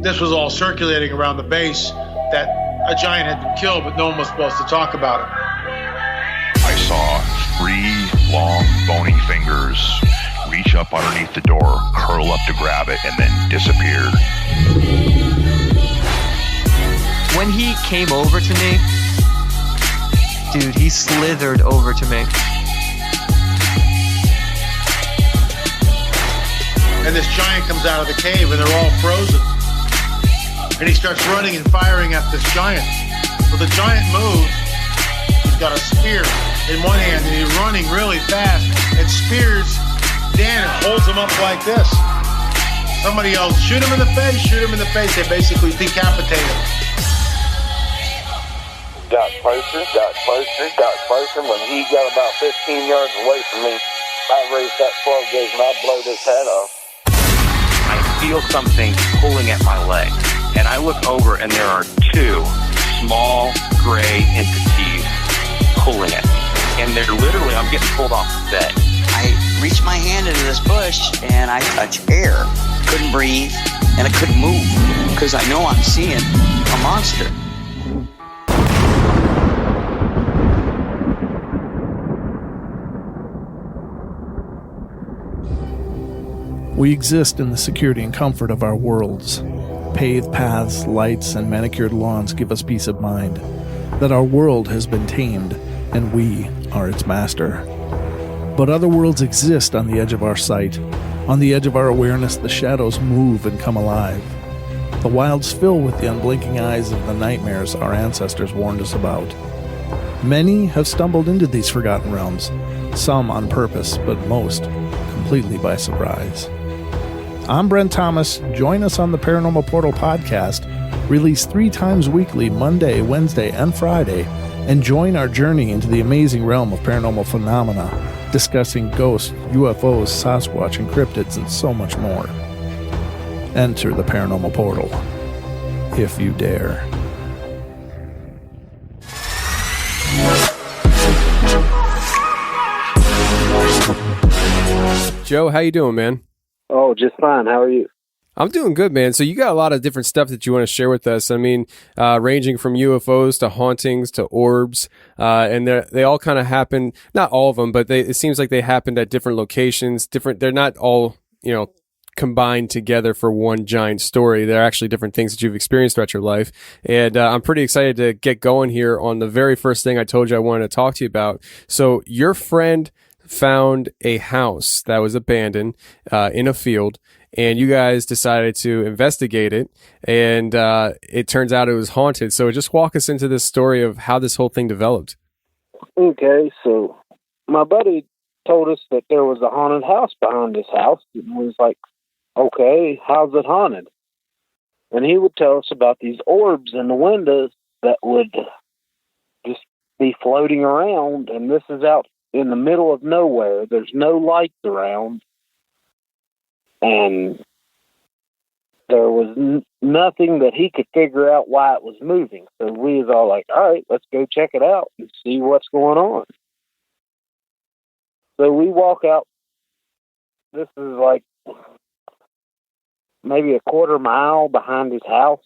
this was all circulating around the base, that a giant had been killed, but no one was supposed to talk about it. I saw 3 long, bony fingers reach up underneath the door, curl up to grab it, and then disappear. When he came over to me, dude, he slithered over to me. And this giant comes out of the cave, and they're all frozen. And he starts running and firing at this giant. Well, the giant moves. He's got a spear in one hand, and he's running really fast and spears Dan and holds him up like this. Somebody yells, shoot him in the face, shoot him in the face. They basically decapitate him. Got closer. When he got about 15 yards away from me, I raised that 12 gauge and I blowed his head off. I feel something pulling at my leg, and I look over and there are 2 small gray entities pulling at me. And they're literally, I'm getting pulled off the bed. I reached my hand into this bush and I touched air. Couldn't breathe and I couldn't move because I know I'm seeing a monster. We exist in the security and comfort of our worlds. Paved paths, lights, and manicured lawns give us peace of mind that our world has been tamed and we are its master. But other worlds exist on the edge of our sight. On the edge of our awareness, the shadows move and come alive. The wilds fill with the unblinking eyes of the nightmares our ancestors warned us about. Many have stumbled into these forgotten realms, some on purpose, but most completely by surprise. I'm Brent Thomas. Join us on the Paranormal Portal podcast, released 3 times weekly, Monday, Wednesday, and Friday, and join our journey into the amazing realm of paranormal phenomena, discussing ghosts, UFOs, Sasquatch, and cryptids, and so much more. Enter the Paranormal Portal, if you dare. Joe, how you doing, man? Oh, just fine. How are you? I'm doing good, man. So you got a lot of different stuff that you want to share with us. I mean, ranging from UFOs to hauntings to orbs, and they all kind of happen. Not all of them, but it seems like they happened at different locations. They're not all, combined together for one giant story. They're actually different things that you've experienced throughout your life. And I'm pretty excited to get going here on the very first thing I told you I wanted to talk to you about. So your friend found a house that was abandoned in a field, and you guys decided to investigate it, and it turns out it was haunted. So just walk us into this story of how this whole thing developed. Okay, so my buddy told us that there was a haunted house behind his house, and was like, okay, how's it haunted? And he would tell us about these orbs in the windows that would just be floating around, and this is out in the middle of nowhere. There's no lights around, and there was nothing that he could figure out why it was moving. So we was all like, all right, let's go check it out and see what's going on. So we walk out. This is like maybe a quarter mile behind his house.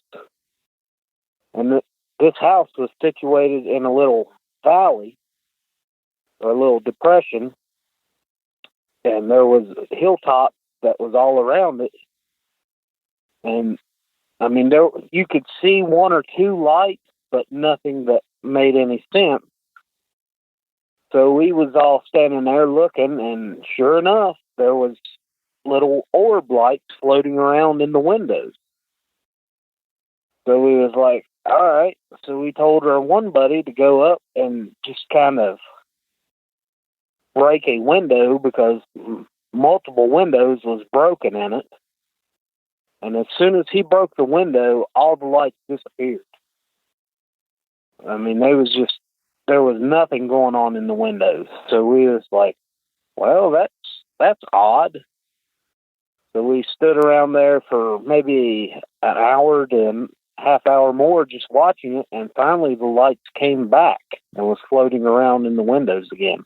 And this house was situated in a little valley, or a little depression, and there was a hilltop that was all around it. And I mean, you could see 1 or 2 lights, but nothing that made any sense. So we was all standing there looking, and sure enough, there was little orb lights floating around in the windows. So we was like, all right. So we told our one buddy to go up and just kind of break a window, because multiple windows was broken in it. And as soon as he broke the window, all the lights disappeared. I mean, there was nothing going on in the windows. So we was like, well, that's odd. So we stood around there for maybe an hour to half hour more just watching it, and finally the lights came back and was floating around in the windows again.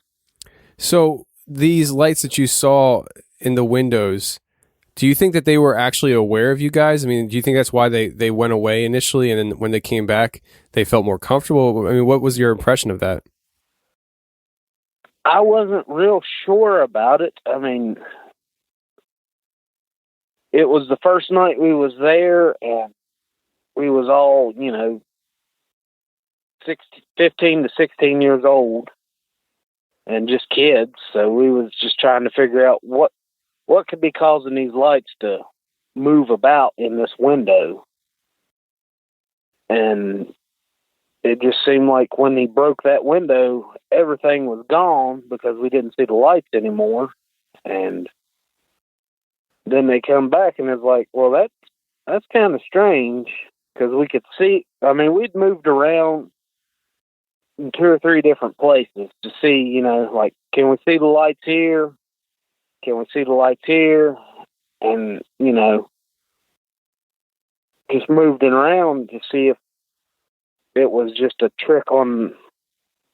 So these lights that you saw in the windows, Do you think that they were actually aware of you guys? I mean, do you think that's why they went away initially, and then when they came back, they felt more comfortable? I mean, what was your impression of that? I wasn't real sure about it. I mean, it was the first night we was there, and we was all, 15 to 16 years old and just kids. So we was just trying to figure out what could be causing these lights to move about in this window. And it just seemed like when he broke that window, everything was gone because we didn't see the lights anymore. And then they come back and it's like, well, that's kind of strange because we could see, I mean, we'd moved around in 2 or 3 different places to see, like, can we see the lights here? Can we see the lights here? And, just moved it around to see if it was just a trick on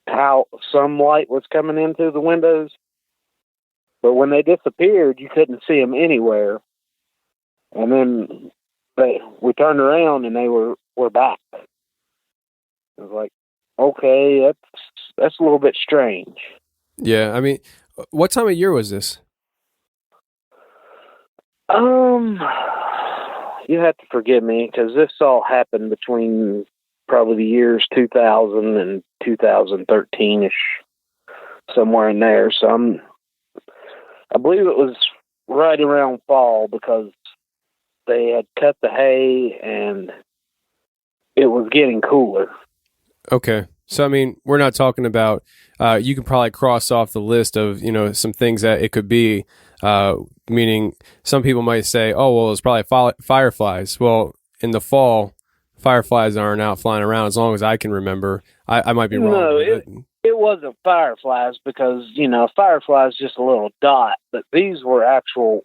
how some light was coming into the windows. But when they disappeared, you couldn't see them anywhere. And then we turned around and they were back. It was like, okay, that's a little bit strange. Yeah, I mean, what time of year was this? You have to forgive me because this all happened between probably the years 2000 and 2013-ish, somewhere in there. So I believe it was right around fall because they had cut the hay and it was getting cooler. Okay. So, I mean, we're not talking about, you can probably cross off the list of, some things that it could be, meaning some people might say, oh, well, it's probably fireflies. Well, in the fall, fireflies aren't out flying around as long as I can remember. I might be wrong. No, it wasn't fireflies because, firefly is just a little dot, but these were actual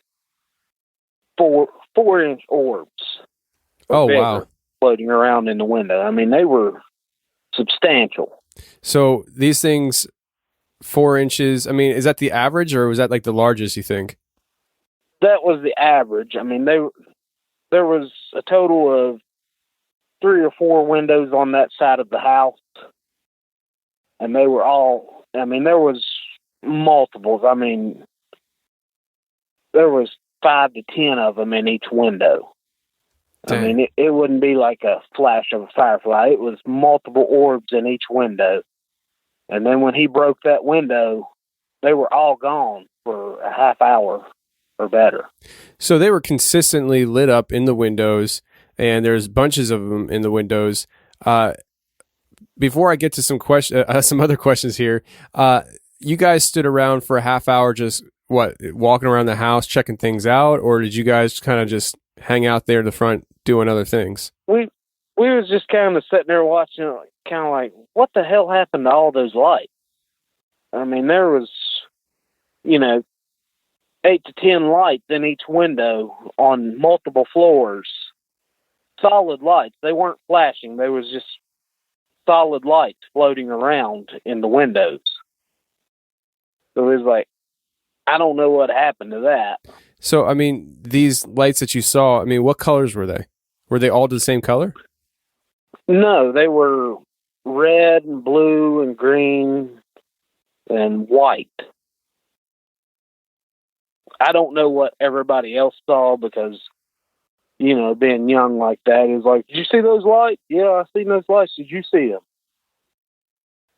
4-inch orbs. Oh, wow. Floating around in the window. I mean, they were substantial. So these things, 4 inches, I mean, is that the average or was that like the largest, you think? That was the average. I mean, there was a total of 3 or 4 windows on that side of the house. And they were all, I mean, there was multiples. I mean, there was 5 to 10 of them in each window. Dang. I mean, it wouldn't be like a flash of a firefly. It was multiple orbs in each window. And then when he broke that window, they were all gone for a half hour or better. So they were consistently lit up in the windows, and there's bunches of them in the windows. Before I get to some other questions here, you guys stood around for a half hour just, walking around the house, checking things out, or did you guys kind of just hang out there in the front doing other things? We was just kind of sitting there watching, kind of like, what the hell happened to all those lights? I mean, there was, 8 to 10 lights in each window on multiple floors. Solid lights. They weren't flashing. They was just solid lights floating around in the windows. So it was like, I don't know what happened to that. So, I mean, these lights that you saw, I mean, what colors were they? Were they all the same color? No, they were red and blue and green and white. I don't know what everybody else saw because, being young like that is like, did you see those lights? Yeah, I seen those lights. Did you see them?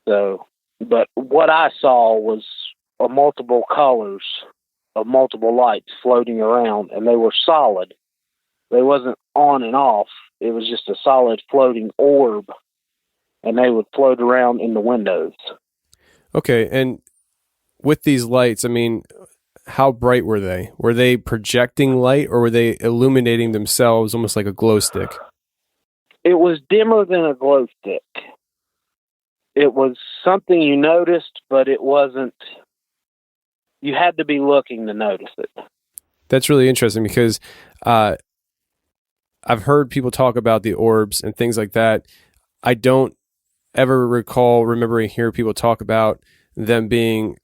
So, but what I saw was multiple colors of multiple lights floating around, and they were solid. They wasn't on and off. It was just a solid floating orb, and they would float around in the windows. Okay, and with these lights, I mean, how bright were they? Were they projecting light, or were they illuminating themselves almost like a glow stick? It was dimmer than a glow stick. It was something you noticed, but it wasn't. You had to be looking to notice it. That's really interesting because I've heard people talk about the orbs and things like that. I don't ever remembering hearing people talk about them being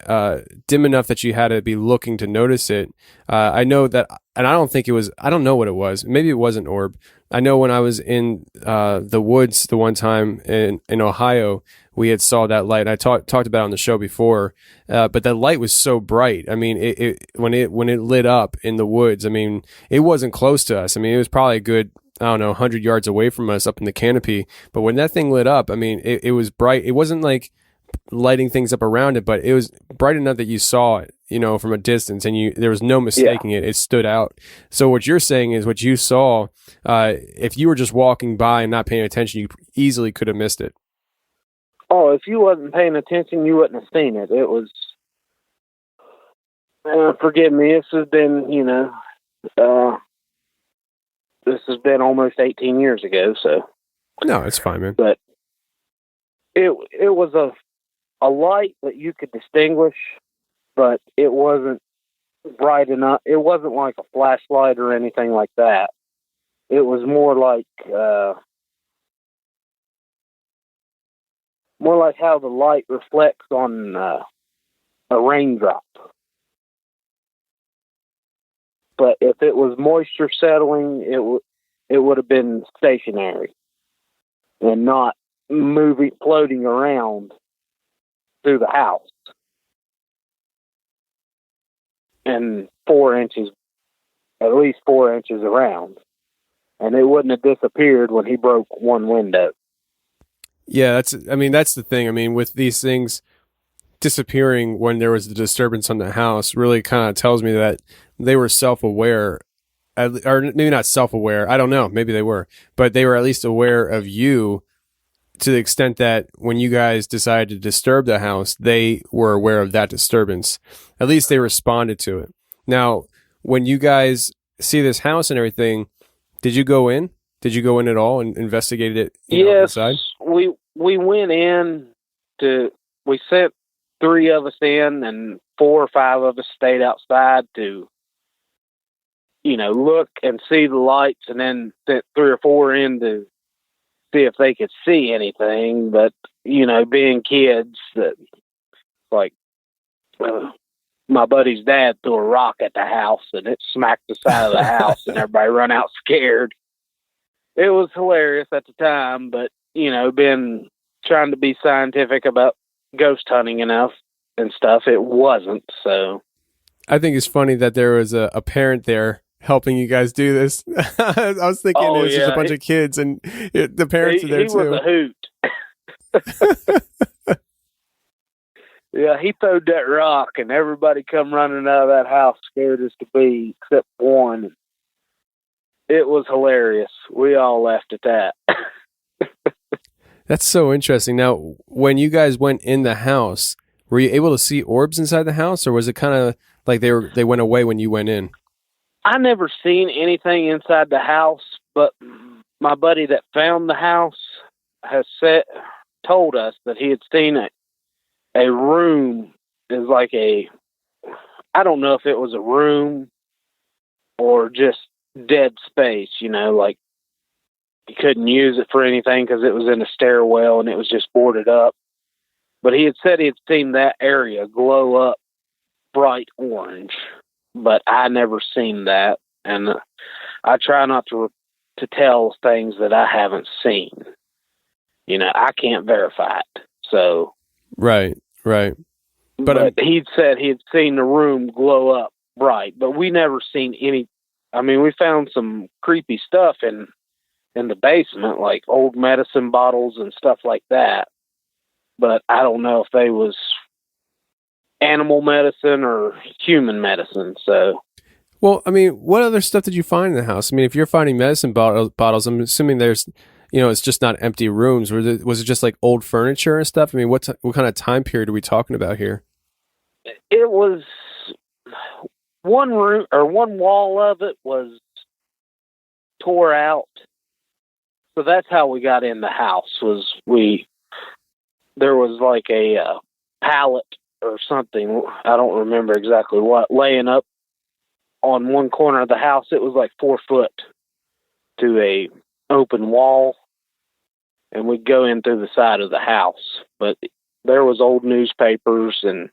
dim enough that you had to be looking to notice it. I know that and I don't think it was, I don't know what it was. Maybe it was an orb. I know when I was in the woods the one time in Ohio, we had saw that light. I talked about it on the show before, but that light was so bright. I mean, when it lit up in the woods, I mean, it wasn't close to us. I mean, it was probably a good, I don't know, 100 yards away from us up in the canopy. But when that thing lit up, I mean, it was bright. It wasn't like lighting things up around it, but it was bright enough that you saw it, you know, from a distance, and there was no mistaking it. It stood out. So what you're saying is what you saw, if you were just walking by and not paying attention, you easily could have missed it. Oh, if you wasn't paying attention, you wouldn't have seen it. It was, forgive me, this has been, you know, this has been almost 18 years ago, so. No, it's fine, man. But it was a light that you could distinguish, but it wasn't bright enough. It wasn't like a flashlight or anything like that. It was more like how the light reflects on a raindrop. But if it was moisture settling, it would have been stationary and not floating around through the house. And at least 4 inches around. And it wouldn't have disappeared when he broke one window. Yeah, that's the thing. I mean, with these things disappearing when there was a disturbance on the house really kind of tells me that they were self-aware, or maybe not self-aware. I don't know. Maybe they were, but they were at least aware of you to the extent that when you guys decided to disturb the house, they were aware of that disturbance. At least they responded to it. Now, when you guys see this house and everything, did you go in? Did you go in at all and investigate it? Yes, inside? we went in we sent 3 of us in and 4 or 5 of us stayed outside to, you know, look and see the lights, and then sent 3 or 4 in to see if they could see anything. But, you know, being kids, that like my buddy's dad threw a rock at the house and it smacked the side of the house and everybody run out scared. It was hilarious at the time, but, you know, been trying to be scientific about ghost hunting enough and stuff, it wasn't. So I think it's funny that there was a parent there helping you guys do this. I was thinking it was just a bunch of kids, and the parents are there too. He was a hoot. Yeah, he throwed that rock, and everybody come running out of that house scared as to be, except one. It was hilarious. We all laughed at that. That's so interesting. Now, when you guys went in the house, were you able to see orbs inside the house, or was it kind of like they went away when you went in? I never seen anything inside the house, but my buddy that found the house has told us that he had seen a room. Is like I don't know if it was a room or just dead space, you know, like you couldn't use it for anything because it was in a stairwell and it was just boarded up. But he had said he had seen that area glow up bright orange, but I never seen that. And I try not to tell things that I haven't seen. You know, I can't verify it. So right. But he'd said he'd seen the room glow up bright, but we never seen any. I mean, we found some creepy stuff in the basement, like old medicine bottles and stuff like that. But I don't know if they was animal medicine or human medicine. So, well, I mean, what other stuff did you find in the house? I mean, if you're finding medicine bottles, I'm assuming there's, you know, it's just not empty rooms. Was it just like old furniture and stuff? I mean, what kind of time period are we talking about here? It was one room, or one wall of it was tore out. So that's how we got in the house. There was like a pallet or something, I don't remember exactly what, laying up on one corner of the house. It was like 4 foot to a open wall, and we'd go in through the side of the house. But there was old newspapers and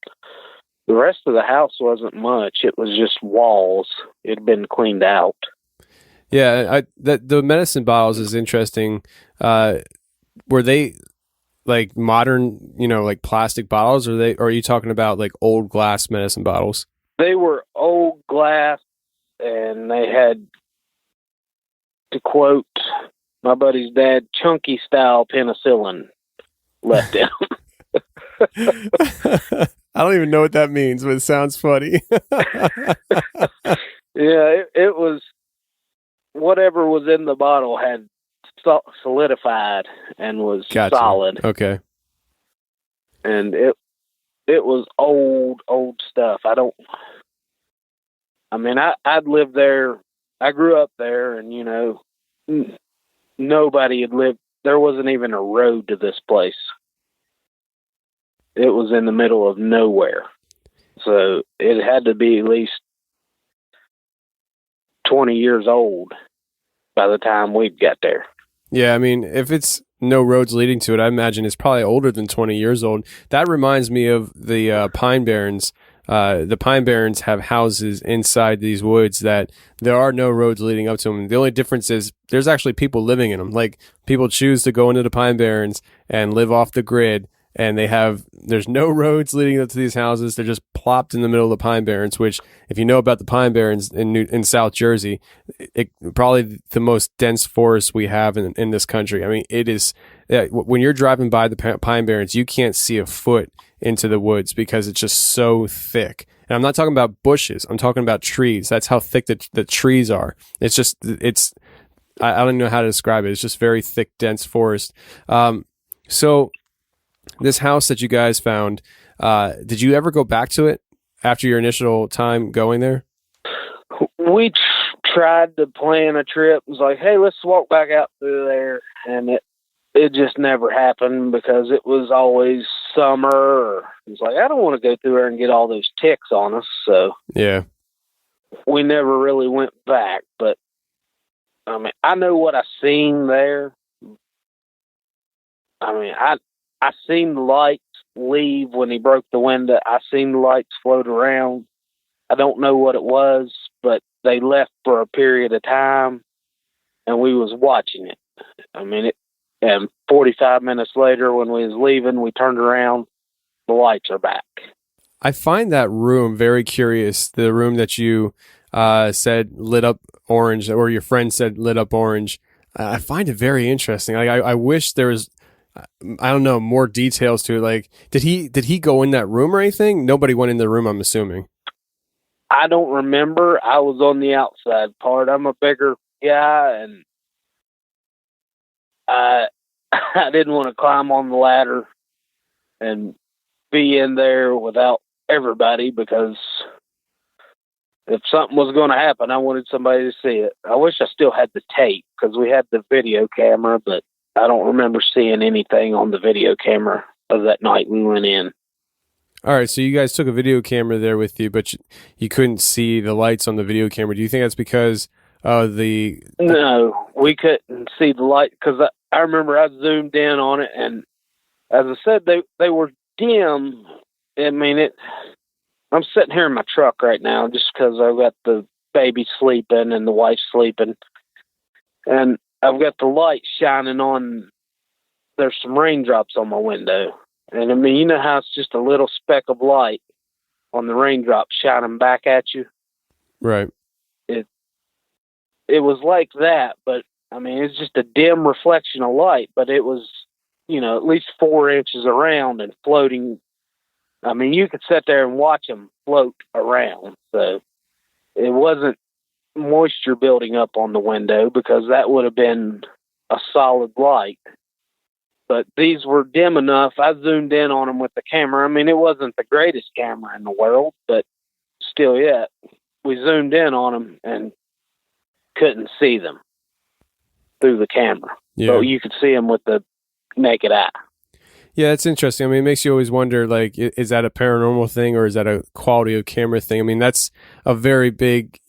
The rest of the house wasn't much. It was just walls. It had been cleaned out. Yeah, the medicine bottles is interesting. Were they like modern, like plastic bottles, or are you talking about like old glass medicine bottles? They were old glass, and they had, to quote my buddy's dad, chunky style penicillin left in them. I don't even know what that means, but it sounds funny. Yeah, it was whatever was in the bottle had solidified and was Gotcha. solid. Okay. And it was old stuff. I'd lived there. I grew up there, and nobody had lived. There wasn't even a road to this place. It was in the middle of nowhere. So it had to be at least 20 years old by the time we got there. Yeah, I mean, if it's no roads leading to it, I imagine it's probably older than 20 years old. That reminds me of the Pine Barrens. The Pine Barrens have houses inside these woods that there are no roads leading up to them. The only difference is there's actually people living in them. Like, people choose to go into the Pine Barrens and live off the grid, and there's no roads leading up to these houses. They're just plopped in the middle of the Pine Barrens, which, if you know about the Pine Barrens in South Jersey, it probably the most dense forest we have in this country. I mean, it is, when you're driving by the Pine Barrens, you can't see a foot into the woods because it's just so thick. And I'm not talking about bushes. I'm talking about trees. That's how thick the trees are. I don't know how to describe it. It's just very thick, dense forest. So this house that you guys found, did you ever go back to it after your initial time going there? We tried to plan a trip. It was like, hey, let's walk back out through there. And it just never happened because it was always summer. It was like, I don't want to go through there and get all those ticks on us. So yeah, we never really went back. But I mean, I know what I seen there. I mean, I seen the lights leave when he broke the window. I seen the lights float around. I don't know what it was, but they left for a period of time, and we was watching it. I mean, and 45 minutes later, when we was leaving, we turned around. The lights are back. I find that room very curious. The room that you said lit up orange, or your friend said lit up orange. I find it very interesting. Like, I wish there was, I don't know, more details to it. Like, did he go in that room or anything? Nobody went in the room, I'm assuming. I don't remember. I was on the outside part. I'm a bigger guy, and I didn't want to climb on the ladder and be in there without everybody, because if something was going to happen, I wanted somebody to see it. I wish I still had the tape, because we had the video camera, but I don't remember seeing anything on the video camera of that night we went in. All right, so you guys took a video camera there with you, but you couldn't see the lights on the video camera. Do you think that's because No, we couldn't see the light, because I remember I zoomed in on it, and as I said, they were dim. I mean, I'm sitting here in my truck right now just because I've got the baby sleeping and the wife sleeping, and I've got the light shining on. There's some raindrops on my window. And I mean, you know how it's just a little speck of light on the raindrop shining back at you? Right. It was like that, but I mean, it's just a dim reflection of light, but it was, at least 4 inches around and floating. I mean, you could sit there and watch them float around. So it wasn't moisture building up on the window, because that would have been a solid light. But these were dim enough. I zoomed in on them with the camera. I mean, it wasn't the greatest camera in the world, but still, yeah, we zoomed in on them and couldn't see them through the camera. Yeah. But you could see them with the naked eye. Yeah, it's interesting. I mean, it makes you always wonder, like, is that a paranormal thing or is that a quality of camera thing? I mean, that's a very big,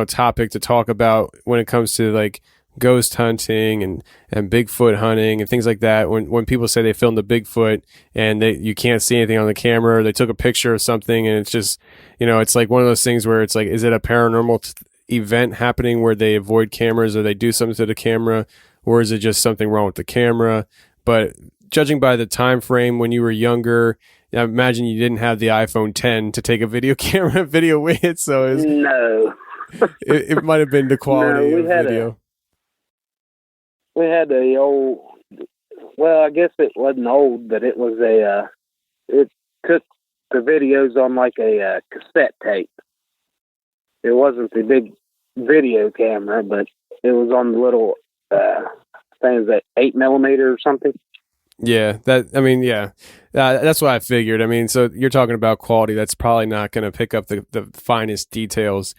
topic to talk about when it comes to, like, ghost hunting and Bigfoot hunting and things like that. When people say they filmed the Bigfoot and you can't see anything on the camera, or they took a picture of something and it's just, it's like one of those things where it's like, is it a paranormal event happening where they avoid cameras or they do something to the camera, or is it just something wrong with the camera? But judging by the time frame when you were younger, I imagine you didn't have the iPhone 10 to take a video with it, so No. it might have been the quality of video. We had a old, well, I guess it wasn't old, but it was it took the videos on like a cassette tape. It wasn't the big video camera, but it was on the little, things that 8mm or something. Yeah, that's what I figured. I mean, so you're talking about quality that's probably not going to pick up the finest details,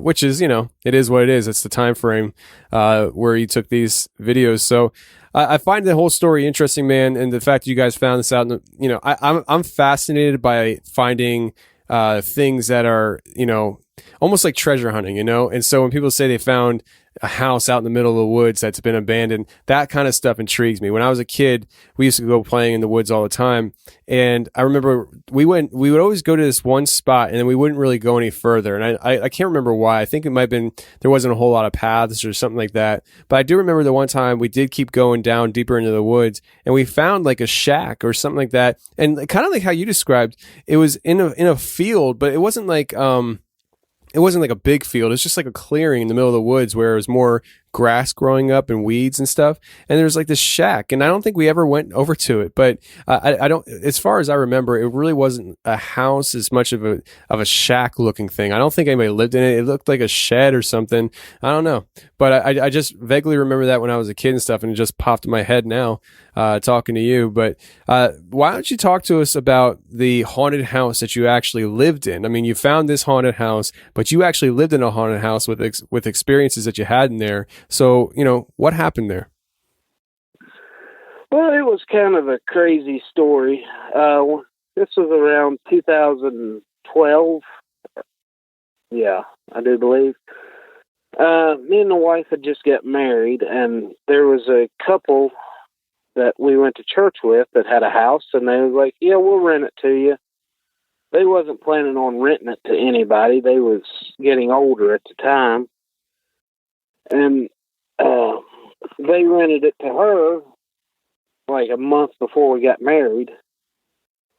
which is, it is what it is. It's the time frame where you took these videos. So I find the whole story interesting, man, and the fact that you guys found this out. I'm fascinated by finding things that are, almost like treasure hunting, And so when people say they found a house out in the middle of the woods that's been abandoned, that kind of stuff intrigues me. When I was a kid, we used to go playing in the woods all the time. And I remember we would always go to this one spot and then we wouldn't really go any further. And I can't remember why. I think it might have been, there wasn't a whole lot of paths or something like that. But I do remember the one time we did keep going down deeper into the woods and we found like a shack or something like that. And kind of like how you described, it was in a field, but it wasn't like, it wasn't like a big field. It's just like a clearing in the middle of the woods where it was more grass growing up and weeds and stuff. And there's like this shack, and I don't think we ever went over to it. But I don't. As far as I remember, it really wasn't a house as much of a shack looking thing. I don't think anybody lived in it. It looked like a shed or something. I don't know. But I just vaguely remember that when I was a kid and stuff, and it just popped in my head now talking to you. But why don't you talk to us about the haunted house that you actually lived in? I mean, you found this haunted house, but you actually lived in a haunted house with experiences that you had in there. So, what happened there? Well, it was kind of a crazy story. This was around 2012. Yeah, I do believe. Me and the wife had just got married, and there was a couple that we went to church with that had a house, and they was like, yeah, we'll rent it to you. They wasn't planning on renting it to anybody. They was getting older at the time. And they rented it to her like a month before we got married.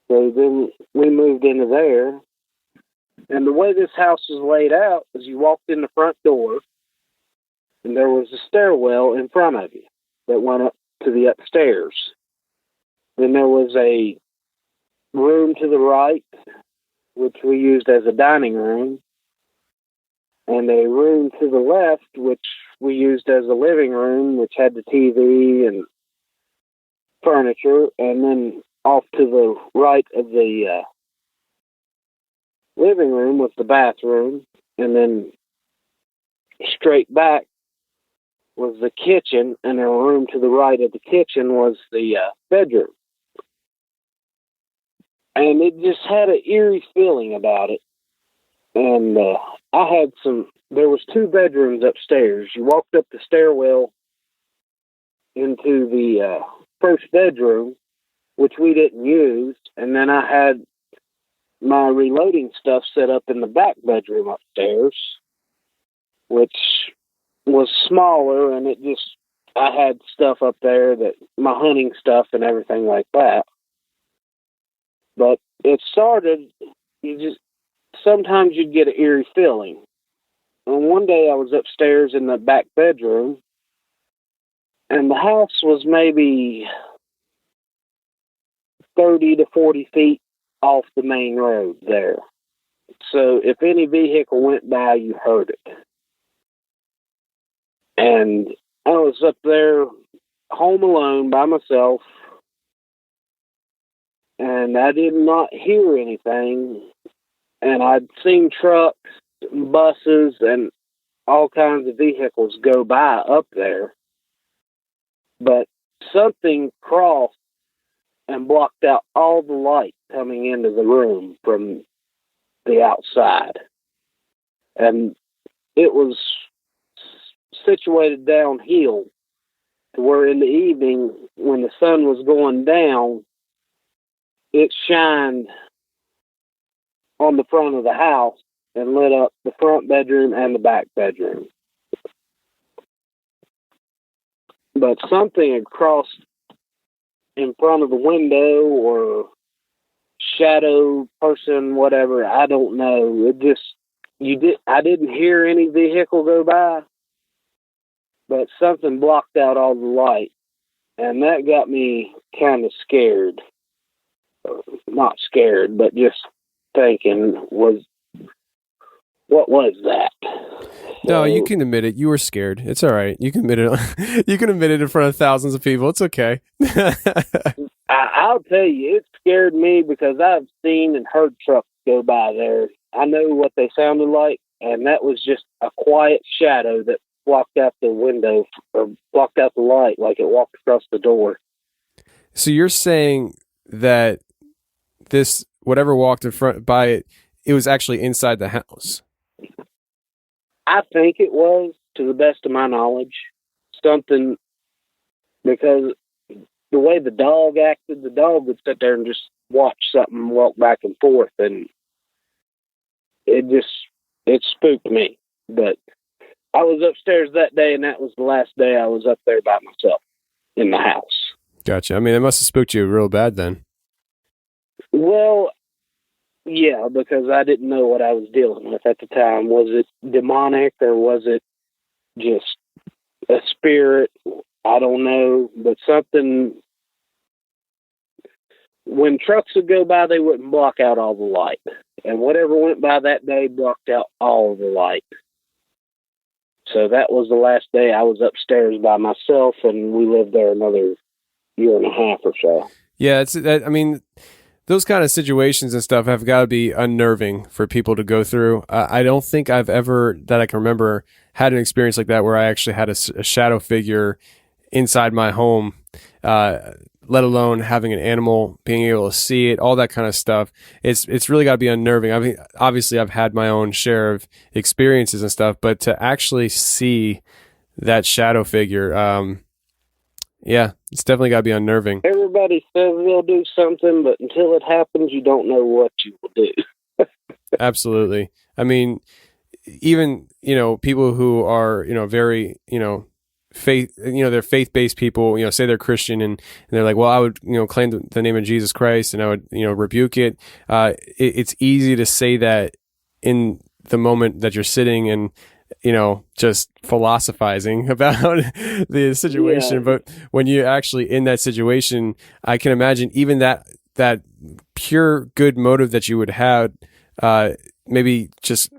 So then we moved into there. And the way this house was laid out is you walked in the front door and there was a stairwell in front of you that went up to the upstairs. Then there was a room to the right, which we used as a dining room, and a room to the left, which we used as a living room, which had the TV and furniture, and then off to the right of the living room was the bathroom, and then straight back was the kitchen, and a room to the right of the kitchen was the bedroom. And it just had an eerie feeling about it. And there was 2 bedrooms upstairs. You walked up the stairwell into the first bedroom, which we didn't use. And then I had my reloading stuff set up in the back bedroom upstairs, which was smaller. And I had stuff up there, that my hunting stuff and everything like that. But it started, sometimes you'd get an eerie feeling. And one day I was upstairs in the back bedroom, and the house was maybe 30 to 40 feet off the main road there. So if any vehicle went by, you heard it. And I was up there home alone by myself, and I did not hear anything. And I'd seen trucks, buses, and all kinds of vehicles go by up there. But something crossed and blocked out all the light coming into the room from the outside. And it was situated downhill to where in the evening, when the sun was going down, it shined on the front of the house and lit up the front bedroom and the back bedroom. But something had crossed in front of the window, or shadow, person, whatever, I don't know. I didn't hear any vehicle go by, but something blocked out all the light, and that got me kind of scared. Not scared, but just thinking, what was that? No, you can admit it. You were scared. It's all right. You can admit it. You can admit it in front of thousands of people. It's okay. I'll tell you, it scared me because I've seen and heard trucks go by there. I know what they sounded like, and that was just a quiet shadow that blocked out the window or blocked out the light like it walked across the door. So you're saying that this, whatever walked in front by it, it was actually inside the house? I think it was, to the best of my knowledge, something, because the way the dog acted, the dog would sit there and just watch something walk back and forth, and it spooked me. But I was upstairs that day, and that was the last day I was up there by myself in the house. Gotcha. I mean, it must have spooked you real bad then. Well, yeah, because I didn't know what I was dealing with at the time. Was it demonic or was it just a spirit? I don't know, but something. When trucks would go by, they wouldn't block out all the light. And whatever went by that day blocked out all of the light. So that was the last day I was upstairs by myself, and we lived there another year and a half or so. Yeah, I mean, those kind of situations and stuff have got to be unnerving for people to go through. I don't think I've ever, that I can remember, had an experience like that where I actually had a shadow figure inside my home, let alone having an animal, being able to see it, all that kind of stuff. It's really got to be unnerving. I mean, obviously I've had my own share of experiences and stuff, but to actually see that shadow figure, yeah, it's definitely got to be unnerving. Everybody says they'll do something, but until it happens, you don't know what you will do. Absolutely. I mean, even, people who are, very, faith, they're faith-based people, say they're Christian and they're like, well, I would, claim the name of Jesus Christ and I would, rebuke it. It's easy to say that in the moment that you're sitting and, just philosophizing about the situation. Yeah. But when you're actually in that situation, I can imagine even that pure good motive that you would have, maybe just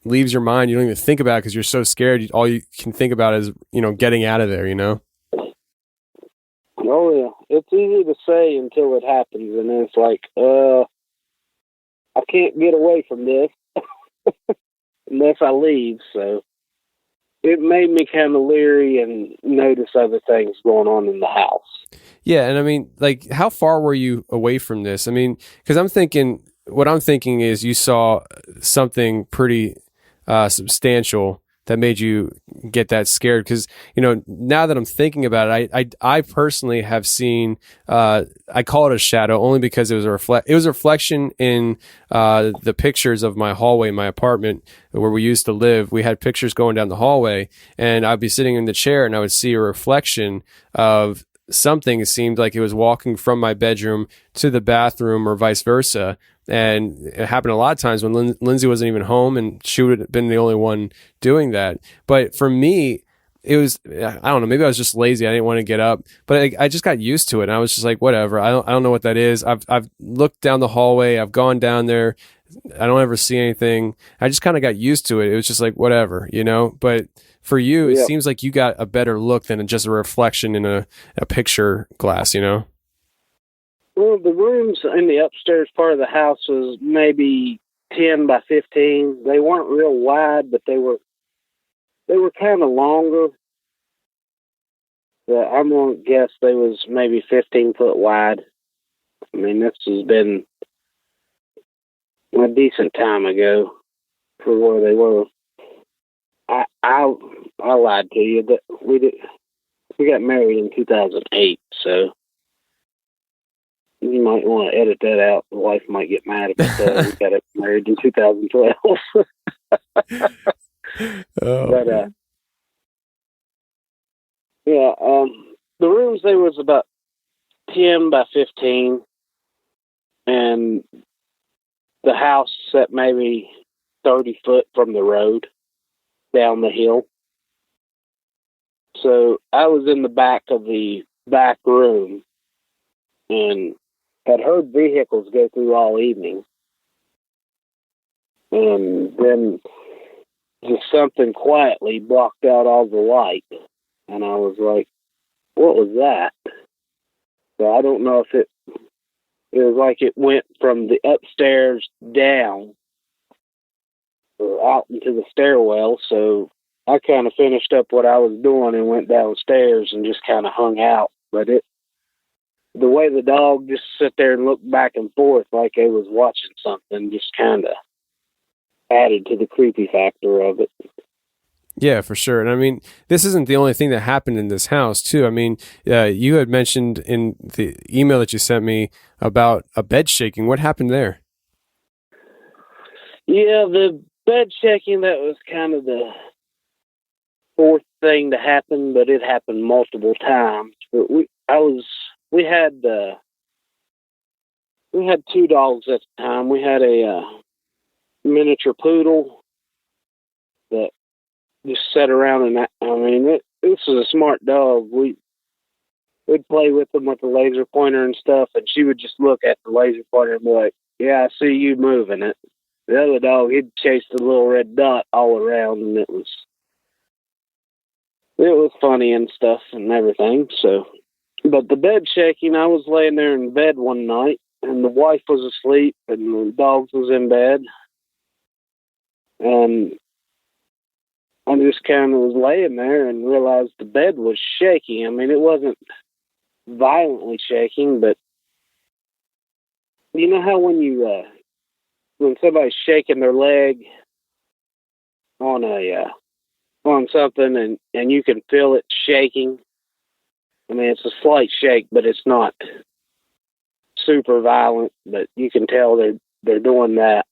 leaves your mind. You don't even think about it because you're so scared. All you can think about is, getting out of there, Oh, yeah. It's easy to say until it happens. And then it's like, I can't get away from this unless I leave. So it made me kind of leery and notice other things going on in the house. Yeah. And I mean, like, how far were you away from this? I mean, because what I'm thinking is you saw something pretty substantial that made you get that scared. Because, now that I'm thinking about it, I personally have seen, I call it a shadow only because it was a reflection in the pictures of my hallway in my apartment where we used to live. We had pictures going down the hallway, and I'd be sitting in the chair and I would see a reflection of something. It seemed like it was walking from my bedroom to the bathroom or vice versa. And it happened a lot of times when Lindsay wasn't even home, and she would have been the only one doing that. But for me, it was, I don't know, maybe I was just lazy. I didn't want to get up, but I just got used to it. And I was just like, whatever. I don't know what that is. I've looked down the hallway. I've gone down there. I don't ever see anything. I just kind of got used to it. It was just like, whatever, But for you, it seems like you got a better look than just a reflection in a picture glass, Well, the rooms in the upstairs part of the house was maybe 10 by 15. They weren't real wide, but they were kind of longer. But I'm going to guess they was maybe 15 foot wide. I mean, this has been a decent time ago for where they were. I lied to you. That we got married in 2008, so you might want to edit that out. The wife might get mad if we got married in 2012. But yeah, the rooms there was about 10 by 15, and the house set maybe 30 foot from the road down the hill. So I was in the back of the back room and had heard vehicles go through all evening. And then just something quietly blocked out all the light. And I was like, what was that? So I don't know if it was like it went from the upstairs down or out into the stairwell. So I kind of finished up what I was doing and went downstairs and just kind of hung out. But the way the dog just sit there and looked back and forth like it was watching something just kind of added to the creepy factor of it. Yeah, for sure. And I mean, this isn't the only thing that happened in this house, too. I mean, you had mentioned in the email that you sent me about a bed shaking. What happened there? Yeah, the bed shaking, that was kind of the fourth thing to happen, but it happened multiple times. But we had two dogs at the time. We had a miniature poodle that just sat around, and this was a smart dog. We'd play with them with the laser pointer and stuff, and she would just look at the laser pointer and be like, "Yeah, I see you moving it." The other dog, he'd chase the little red dot all around, and it was funny and stuff and everything. So, but the bed shaking, I was laying there in bed one night, and the wife was asleep, and the dogs was in bed, and I just kind of was laying there and realized the bed was shaking. I mean, it wasn't violently shaking, but you know how when somebody's shaking their leg on on something and you can feel it shaking. I mean, it's a slight shake, but it's not super violent, but you can tell they're doing that.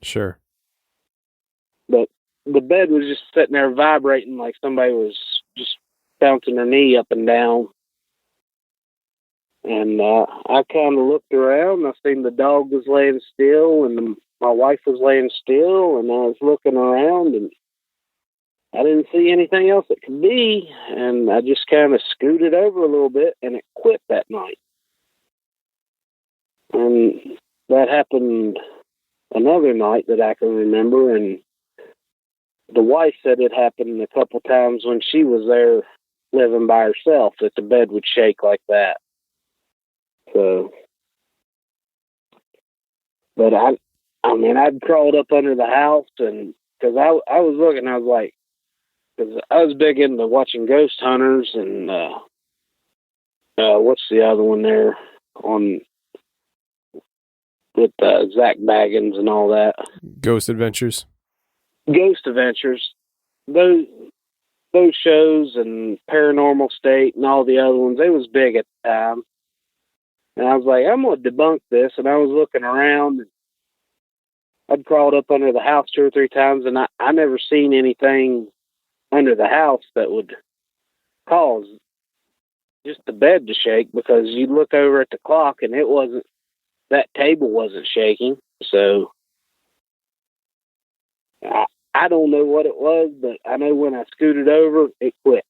Sure. But the bed was just sitting there vibrating like somebody was just bouncing their knee up and down. And I kind of looked around. I seen the dog was laying still, and my wife was laying still, and I was looking around, and I didn't see anything else it could be. And I just kind of scooted over a little bit, and it quit that night. And that happened another night that I can remember, and the wife said it happened a couple times when she was there living by herself, that the bed would shake like that. So, but I'd crawled up under the house, and because I was looking, I was like, because I was big into watching Ghost Hunters and what's the other one there on with Zach Baggins and all that. Ghost Adventures. Ghost Adventures. Those shows and Paranormal State and all the other ones, they was big at the time. And I was like, I'm going to debunk this. And I was looking around, and I'd crawled up under the house 2 or 3 times, and I never seen anything under the house that would cause just the bed to shake, because you'd look over at the clock and that table wasn't shaking. So I don't know what it was, but I know when I scooted over, it quit.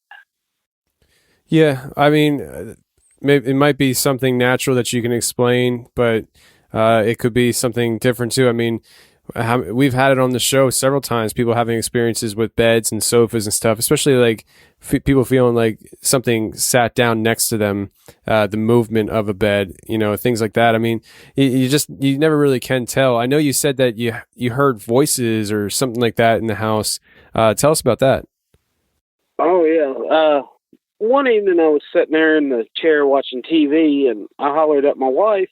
Yeah, I mean, maybe it might be something natural that you can explain, but it could be something different too. I mean, we've had it on the show several times, people having experiences with beds and sofas and stuff, especially like people feeling like something sat down next to them, the movement of a bed, things like that. I mean, you never really can tell. I know you said that you heard voices or something like that in the house. Tell us about that. Oh yeah. One evening I was sitting there in the chair watching TV, and I hollered at my wife.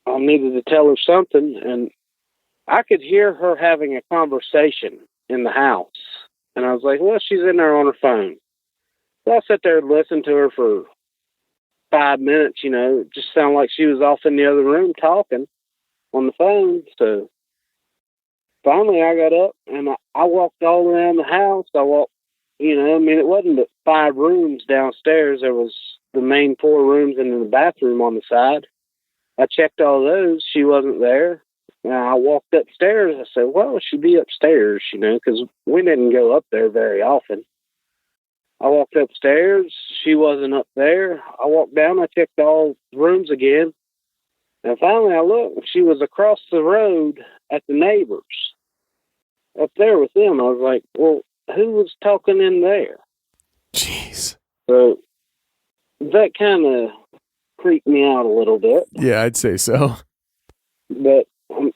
I needed to tell her something, and I could hear her having a conversation in the house. And I was like, well, she's in there on her phone. So I sat there and listened to her for 5 minutes, it just sounded like she was off in the other room talking on the phone. So finally I got up and I walked all around the house. I walked, it wasn't but 5 rooms downstairs. There was the main 4 rooms and then the bathroom on the side. I checked all those. She wasn't there. And I walked upstairs. I said, well, she'd be upstairs, because we didn't go up there very often. I walked upstairs. She wasn't up there. I walked down. I checked all rooms again. And finally I looked. She was across the road at the neighbors up there with them. I was like, well, who was talking in there? Jeez. So that kind of creeped me out a little bit. Yeah, I'd say so. But I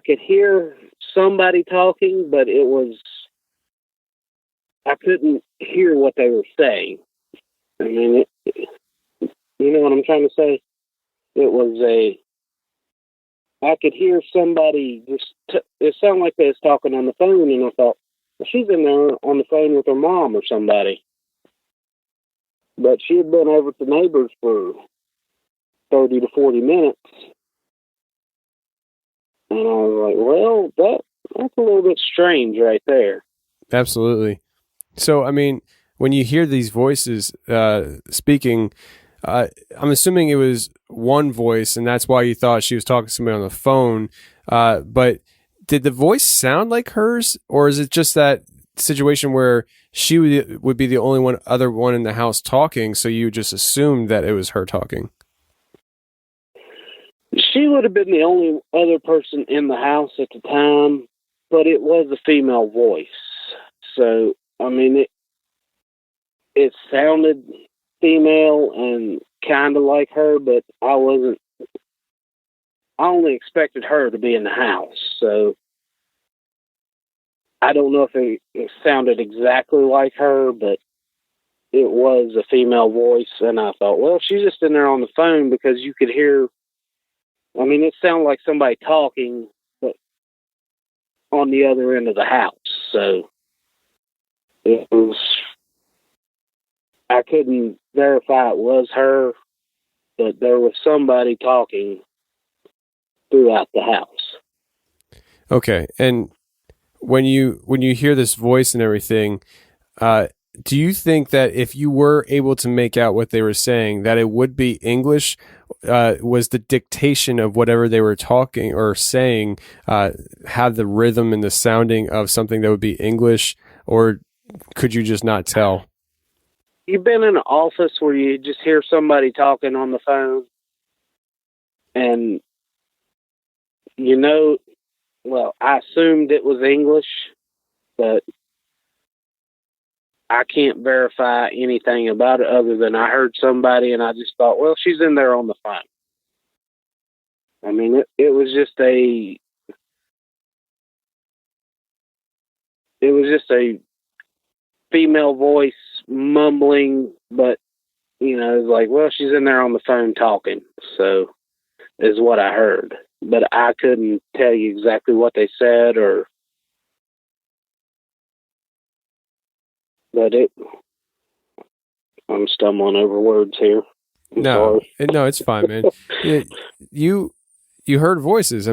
could hear somebody talking, but I couldn't hear what they were saying. You know what I'm trying to say? I could hear somebody it sounded like they was talking on the phone, and I thought, well, she's in there on the phone with her mom or somebody. But she had been over at the neighbors for 30 to 40 minutes. And I was like, well, that's a little bit strange right there. Absolutely. So, when you hear these voices speaking, I'm assuming it was one voice, and that's why you thought she was talking to somebody on the phone. But did the voice sound like hers, or is it just that situation where she would be the only other one in the house talking, so you just assumed that it was her talking? She would have been the only other person in the house at the time, but it was a female voice. So, it sounded female and kind of like her, but I only expected her to be in the house. So I don't know if it sounded exactly like her, but it was a female voice. And I thought, well, she's just in there on the phone, because you could hear, it sounded like somebody talking, but on the other end of the house. So I couldn't verify it was her, but there was somebody talking throughout the house. Okay. And when you hear this voice and everything, do you think that if you were able to make out what they were saying, that it would be English? Was the dictation of whatever they were talking or saying have the rhythm and the sounding of something that would be English, or could you just not tell? You've been in an office where you just hear somebody talking on the phone, and I assumed it was English, but I can't verify anything about it other than I heard somebody and I just thought, well, she's in there on the phone. It was just a female voice mumbling, but it's like, well, she's in there on the phone talking. So is what I heard, but I couldn't tell you exactly what they said but I'm stumbling over words here. No, it's fine, man. You heard voices.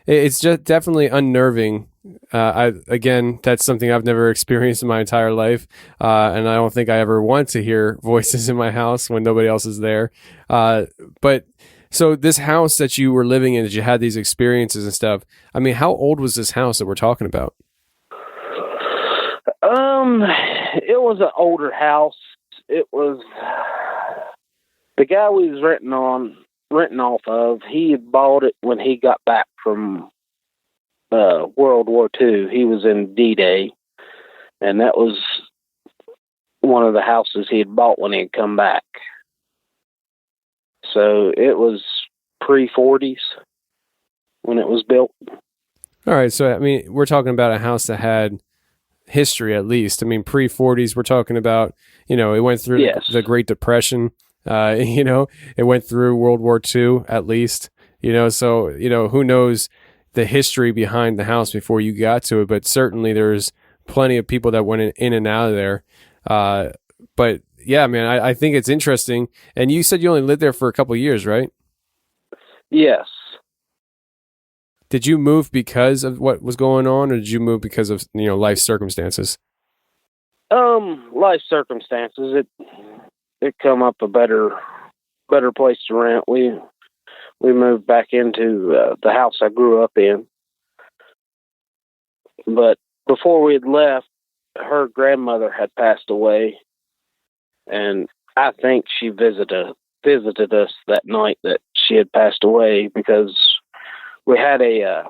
It's just definitely unnerving. That's something I've never experienced in my entire life, and I don't think I ever want to hear voices in my house when nobody else is there. But so this house that you were living in, that you had these experiences and stuff. How old was this house that we're talking about? It was an older house. It was the guy we was renting off of. He had bought it when he got back from World War II. He was in D-Day, and that was one of the houses he had bought when he had come back. So it was pre-40s when it was built. All right, so we're talking about a house that had history, at least. Pre-40s, we're talking about, it went through the Great Depression. It went through World War II, at least. So who knows the history behind the house before you got to it, but certainly there's plenty of people that went in and out of there. But yeah, man, I think it's interesting. And you said you only lived there for a couple of years, right? Yes. Did you move because of what was going on, or did you move because of, life circumstances? Life circumstances. It come up a better place to rent. We moved back into the house I grew up in. But before we had left, her grandmother had passed away, and I think she visited us that night that she had passed away, because we had I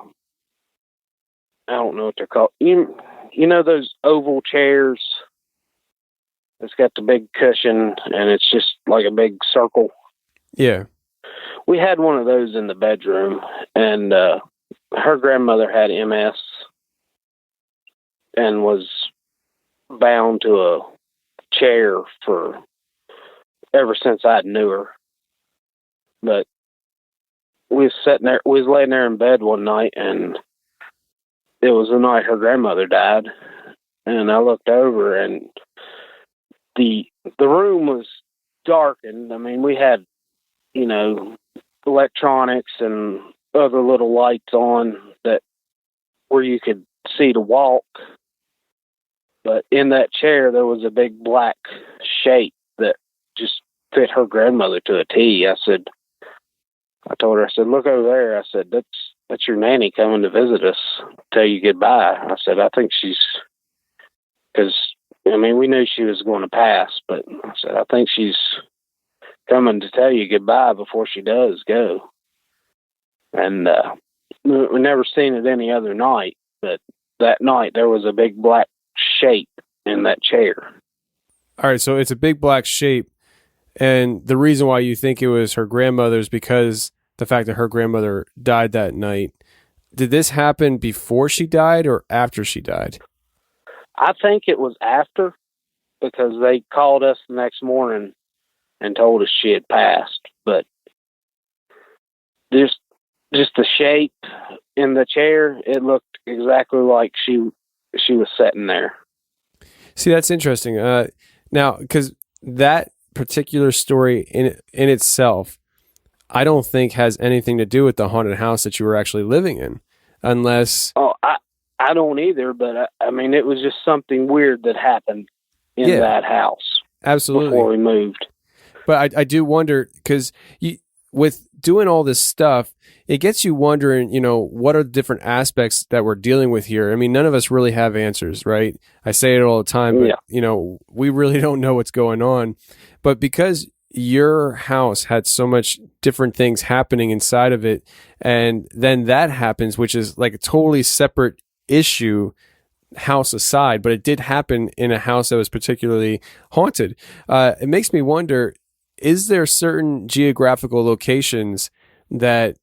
don't know what they're called. You know those oval chairs? It's got the big cushion, and it's just like a big circle. Yeah. We had one of those in the bedroom, and her grandmother had MS and was bound to a chair for ever since I knew her. But we was laying there in bed one night, and it was the night her grandmother died. And I looked over, and the room was darkened. I mean, we had, electronics and other little lights on that where you could see to walk. But in that chair, there was a big black shape that just fit her grandmother to a T. I told her, look over there. I said, that's your nanny coming to visit us, tell you goodbye. I said, I think because, we knew she was going to pass, but I said, I think she's coming to tell you goodbye before she does go. And we never seen it any other night, but that night there was a big black shape in that chair. All right, so it's a big black shape, and the reason why you think it was her grandmother is because the fact that her grandmother died that night. Did this happen before she died or after she died? I think it was after, because they called us the next morning and told us she had passed. But just the shape in the chair, it looked exactly like she was sitting there. See, that's interesting. Now, because that particular story in itself, I don't think has anything to do with the haunted house that you were actually living in, unless... Oh, I don't either, but it was just something weird that happened in that house. Absolutely. Before we moved. But I do wonder, because with doing all this stuff, it gets you wondering, what are the different aspects that we're dealing with here? None of us really have answers, right? I say it all the time, but, we really don't know what's going on. But because your house had so much different things happening inside of it, and then that happens, which is like a totally separate issue, house aside, but it did happen in a house that was particularly haunted. It makes me wonder, is there certain geographical locations that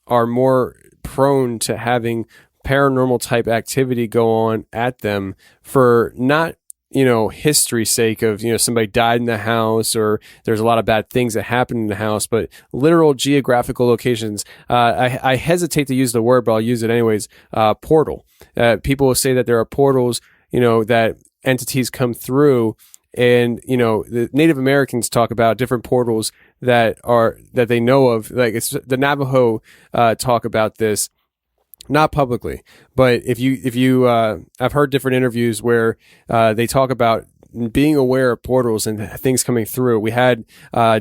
are more prone to having paranormal type activity go on at them for not, history's sake of, somebody died in the house or there's a lot of bad things that happened in the house, but literal geographical locations. I hesitate to use the word, but I'll use it anyways. Portal. People will say that there are portals, that entities come through, and the Native Americans talk about different portals that they know of. Like it's the Navajo talk about this. Not publicly, but if you I've heard different interviews where they talk about being aware of portals and things coming through. We had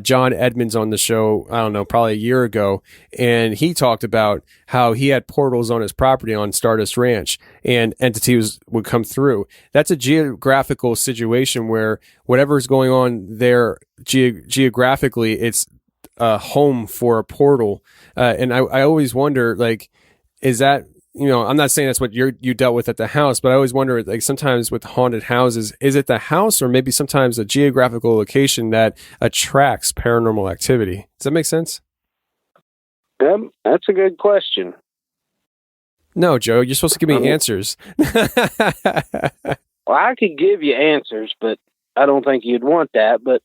John Edmonds on the show, I don't know, probably a year ago, and he talked about how he had portals on his property on Stardust Ranch, and entities would come through. That's a geographical situation where whatever's going on there geographically, it's a home for a portal. And I always wonder, like, is that, I'm not saying that's what you dealt with at the house, but I always wonder, like, sometimes with haunted houses, is it the house or maybe sometimes a geographical location that attracts paranormal activity? Does that make sense? That's a good question. No, Joe, you're supposed to give me answers. Well, I could give you answers, but I don't think you'd want that, but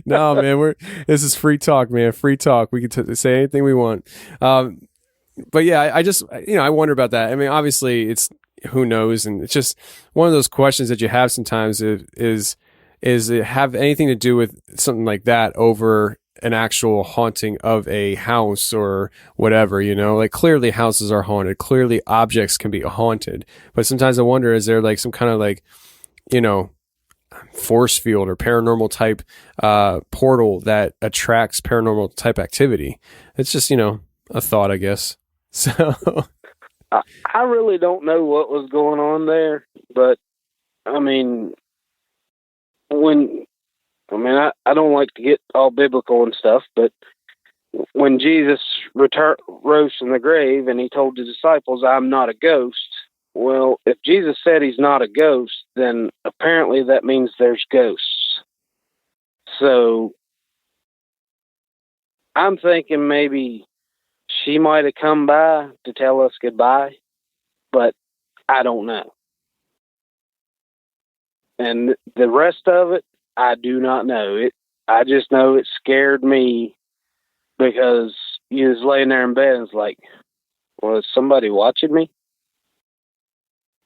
No, man, this is free talk, man. Free talk. We can say anything we want. but yeah, I just, I wonder about that. I mean, obviously it's, who knows? And it's just one of those questions that you have sometimes is it have anything to do with something like that over an actual haunting of a house or whatever, like clearly houses are haunted. Clearly objects can be haunted. But sometimes I wonder, is there like some kind of like, force field or paranormal type portal that attracts paranormal type activity? It's just, a thought, I guess. So I really don't know what was going on there, but I mean, I don't like to get all biblical and stuff, but when Jesus rose from the grave and he told the disciples, "I'm not a ghost," well, if Jesus said he's not a ghost, then apparently that means there's ghosts. So I'm thinking maybe she might have come by to tell us goodbye, but I don't know. And the rest of it, I do not know. I just know it scared me because you was laying there in bed and it's like, was somebody watching me?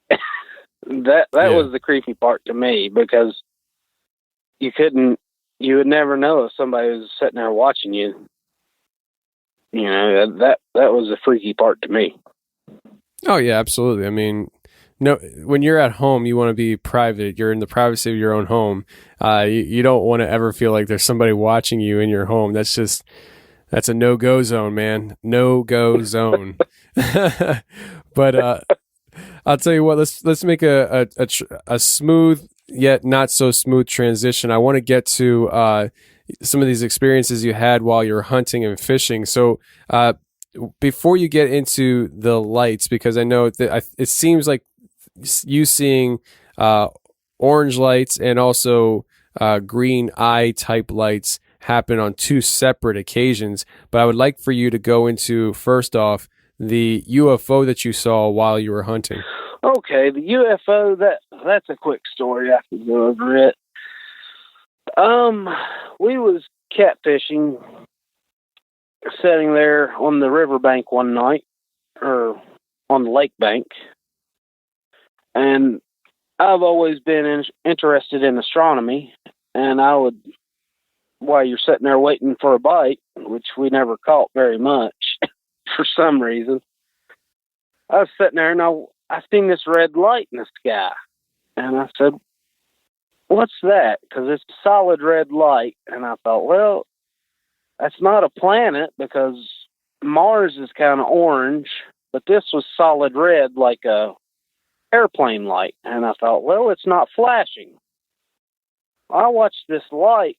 That was the creepy part to me, because you would never know if somebody was sitting there watching you. That was the freaky part to me. Oh yeah, absolutely. I mean, no, when you're at home, you want to be private. You're in the privacy of your own home. You don't want to ever feel like there's somebody watching you in your home. That's a no-go zone, man. No-go zone. But I'll tell you what. Let's make a smooth yet not so smooth transition. I want to get to some of these experiences you had while you're hunting and fishing. So before you get into the lights, because I know that it seems like you seeing orange lights and also green eye type lights happen on two separate occasions. But I would like for you to go into, first off, the UFO that you saw while you were hunting. Okay, the UFO, that's a quick story. I can go over it. We was catfishing, sitting there on the riverbank one night, or on the lake bank, and I've always been interested in astronomy, and I would, while you're sitting there waiting for a bite, which we never caught very much for some reason, I was sitting there and I seen this red light in the sky, and I said, "What's that?" Because it's a solid red light, and I thought, well, that's not a planet, because Mars is kind of orange, but this was solid red like a airplane light. And I thought, well, it's not flashing. I watched this light.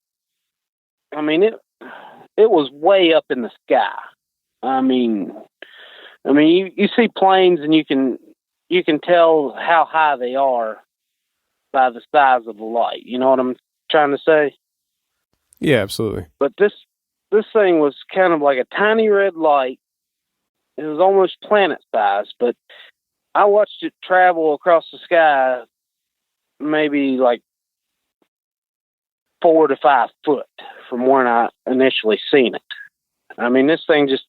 I mean, it was way up in the sky. I mean, you see planes and you can tell how high they are by the size of the light. You know what I'm trying to say? Yeah, absolutely. But this thing was kind of like a tiny red light. It was almost planet size, but I watched it travel across the sky maybe like 4 to 5 foot from when I initially seen it. I mean, this thing just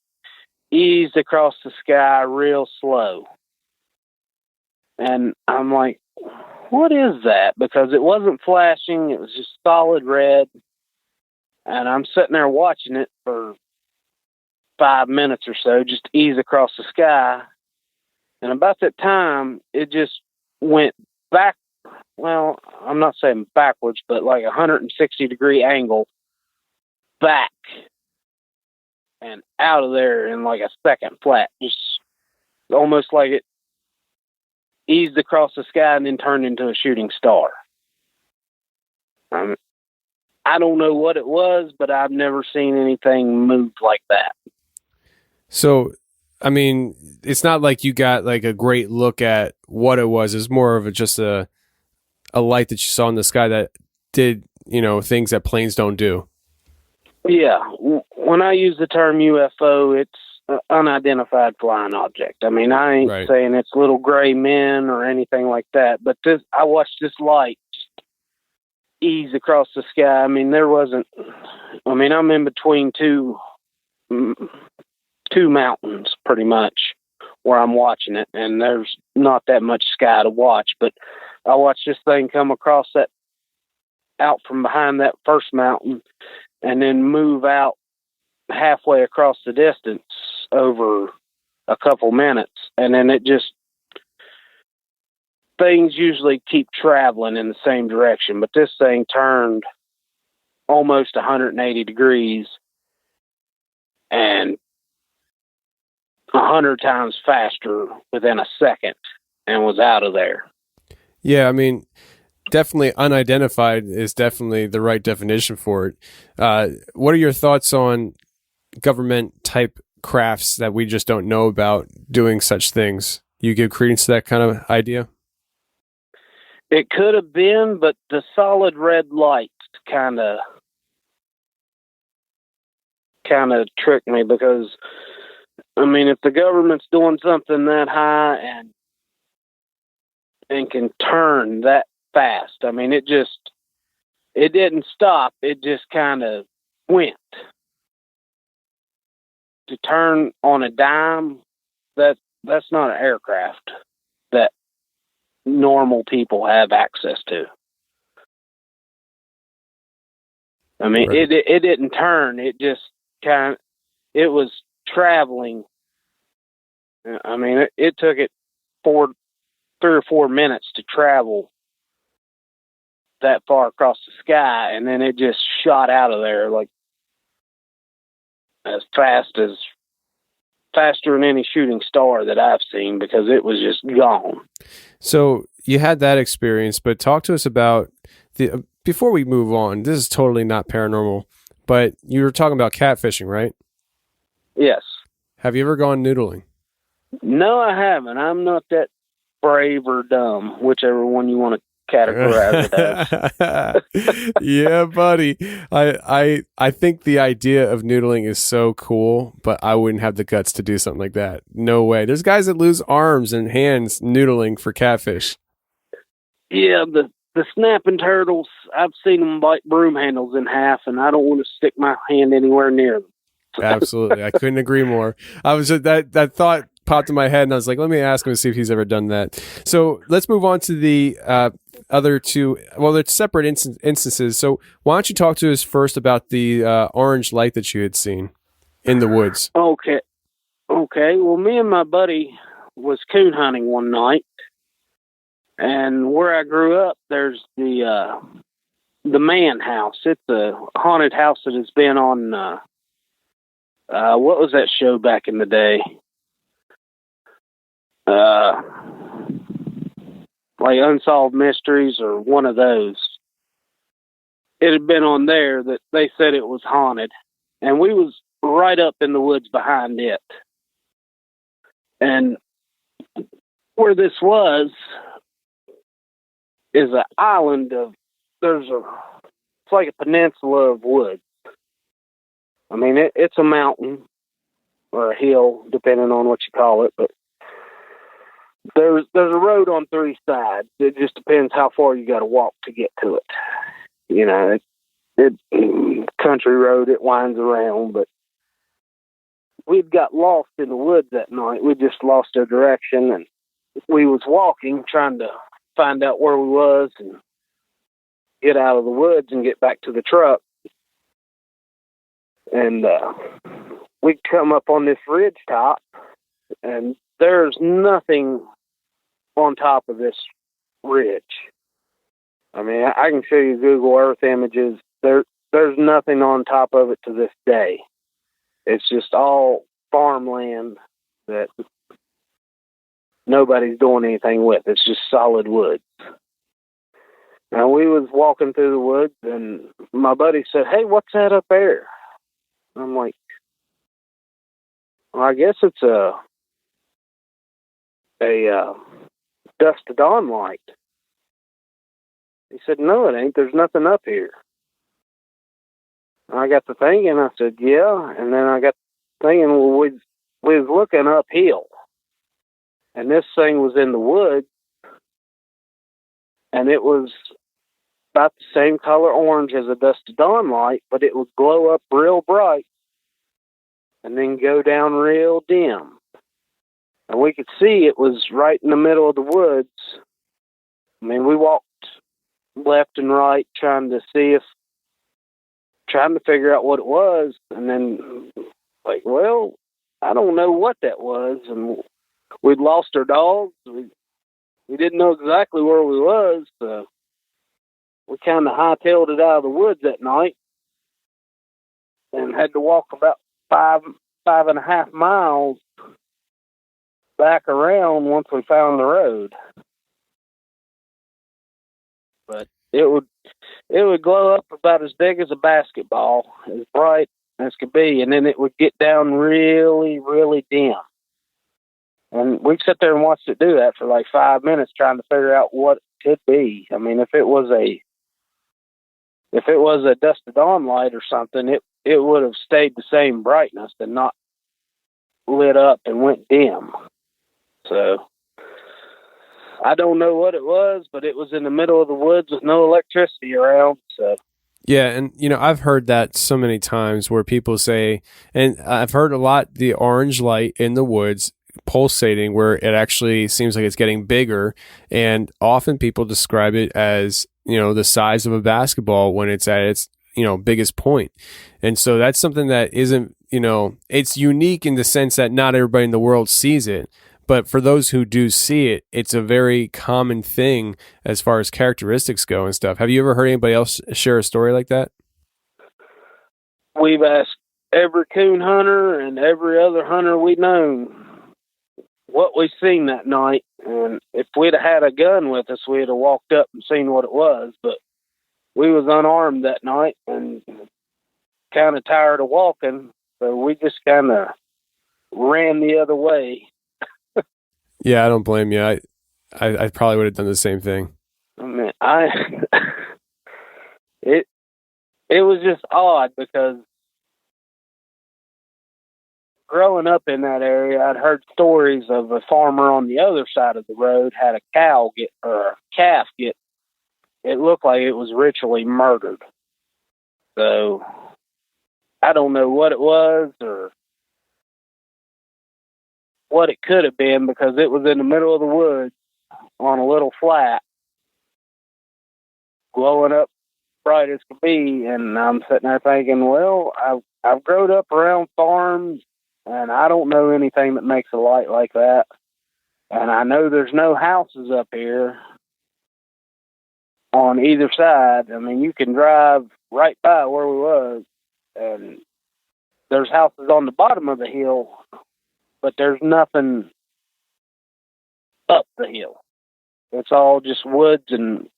eased across the sky real slow. And I'm like, what is that? Because it wasn't flashing. It was just solid red. And I'm sitting there watching it for 5 minutes or so, just ease across the sky. And about that time, it just went back. Well, I'm not saying backwards, but like 160-degree angle back and out of there in like a second flat. Just almost like it eased across the sky and then turned into a shooting star. I don't know what it was, but I've never seen anything move like that. So, I mean, it's not like you got like a great look at what it was. It's more of just a light that you saw in the sky that did, things that planes don't do. Yeah. When I use the term UFO, it's an unidentified flying object. I mean, I ain't saying it's little gray men or anything like that, but I watched this light ease across the sky. I mean, I'm in between two two mountains pretty much where I'm watching it, and there's not that much sky to watch, but I watched this thing come across that, out from behind that first mountain, and then move out halfway across the distance over a couple minutes, and then it just, things usually keep traveling in the same direction, but this thing turned almost 180 degrees and 100 times faster within a second and was out of there. Yeah, I mean, definitely unidentified is definitely the right definition for it. What are your thoughts on government type crafts that we just don't know about doing such things? You give credence to that kind of idea? It could have been, but the solid red lights kind of tricked me, because I mean, if the government's doing something that high and can turn that fast, I mean, it didn't stop. It just kind of went. To turn on a dime, that's not an aircraft that normal people have access to. I mean, right. it didn't turn. It just it was traveling. I mean, it took it 3 or 4 minutes to travel that far across the sky, and then it just shot out of there like as faster than any shooting star that I've seen, because it was just gone. So you had that experience, but talk to us about before we move on. This is totally not paranormal, but you were talking about catfishing, right? Yes. Have you ever gone noodling? No, I haven't. I'm not that brave or dumb, whichever one you want to categorize it as. Yeah, buddy. I think the idea of noodling is so cool, but I wouldn't have the guts to do something like that. No way. There's guys that lose arms and hands noodling for catfish. Yeah, the snapping turtles, I've seen them bite broom handles in half, and I don't want to stick my hand anywhere near them. Absolutely. I couldn't agree more. I was that thought popped in my head, and I was like, let me ask him to see if he's ever done that. So let's move on to the other two. Well, they're separate instances. So why don't you talk to us first about the orange light that you had seen in the woods? Okay. Well, me and my buddy was coon hunting one night, and where I grew up, there's the man house. It's a haunted house that has been on what was that show back in the day? Like Unsolved Mysteries or one of those. It had been on there that they said it was haunted, and we was right up in the woods behind it. And where this was is an island of, it's like a peninsula of woods. I mean, it's a mountain or a hill, depending on what you call it, but there's a road on 3 sides. It just depends how far you got to walk to get to it. You know, it country road, it winds around, but we'd got lost in the woods that night. We just lost our direction, and we was walking, trying to find out where we was and get out of the woods and get back to the truck. And we come up on this ridge top, and there's nothing on top of this ridge. I mean, I can show you Google Earth images. There's nothing on top of it to this day. It's just all farmland that nobody's doing anything with. It's just solid woods. Now, we was walking through the woods, and my buddy said, "Hey, what's that up there?" I'm like, "Well, I guess it's a dusk to dawn light." He said, "No, it ain't. There's nothing up here." And I got to thinking. I said, "Yeah." And then I got thinking, well, we was looking uphill, and this thing was in the woods, and it was about the same color orange as a dusk to dawn light, but it would glow up real bright. and then go down real dim. And we could see it was right in the middle of the woods. I mean, we walked left and right trying to figure out what it was. And then, like, well, I don't know what that was. And we'd lost our dogs. We didn't know exactly where we was. So we kind of hightailed it out of the woods that night and had to walk about 5.5 miles back around once we found the road. But it would glow up about as big as a basketball, as bright as could be, and then it would get down really, really dim. And we'd sit there and watch it do that for like 5 minutes, trying to figure out what it could be. I mean, if it was a dust to dawn light or something, it would have stayed the same brightness and not lit up and went dim. So I don't know what it was, but it was in the middle of the woods with no electricity around. So Yeah, and I've heard that so many times where people say, and I've heard a lot, the orange light in the woods pulsating where it actually seems like it's getting bigger, and often people describe it as the size of a basketball when it's at its biggest point. And so that's something that isn't it's unique in the sense that not everybody in the world sees it, but for those who do see it, it's a very common thing as far as characteristics go and stuff. Have you ever heard anybody else share a story like that? We've asked every coon hunter and every other hunter we've known what we seen that night, and if we'd have had a gun with us, we'd have walked up and seen what it was. But we was unarmed that night and kind of tired of walking, so we just kind of ran the other way. Yeah, I don't blame you. I probably would have done the same thing. I mean, it was just odd because growing up in that area, I'd heard stories of a farmer on the other side of the road had a calf get. It looked like it was ritually murdered. So I don't know what it was or what it could have been, because it was in the middle of the woods on a little flat, glowing up bright as could be. And I'm sitting there thinking, well, I've grown up around farms, and I don't know anything that makes a light like that. And I know there's no houses up here on either side. I mean, you can drive right by where we was, and there's houses on the bottom of the hill, but there's nothing up the hill. It's all just woods and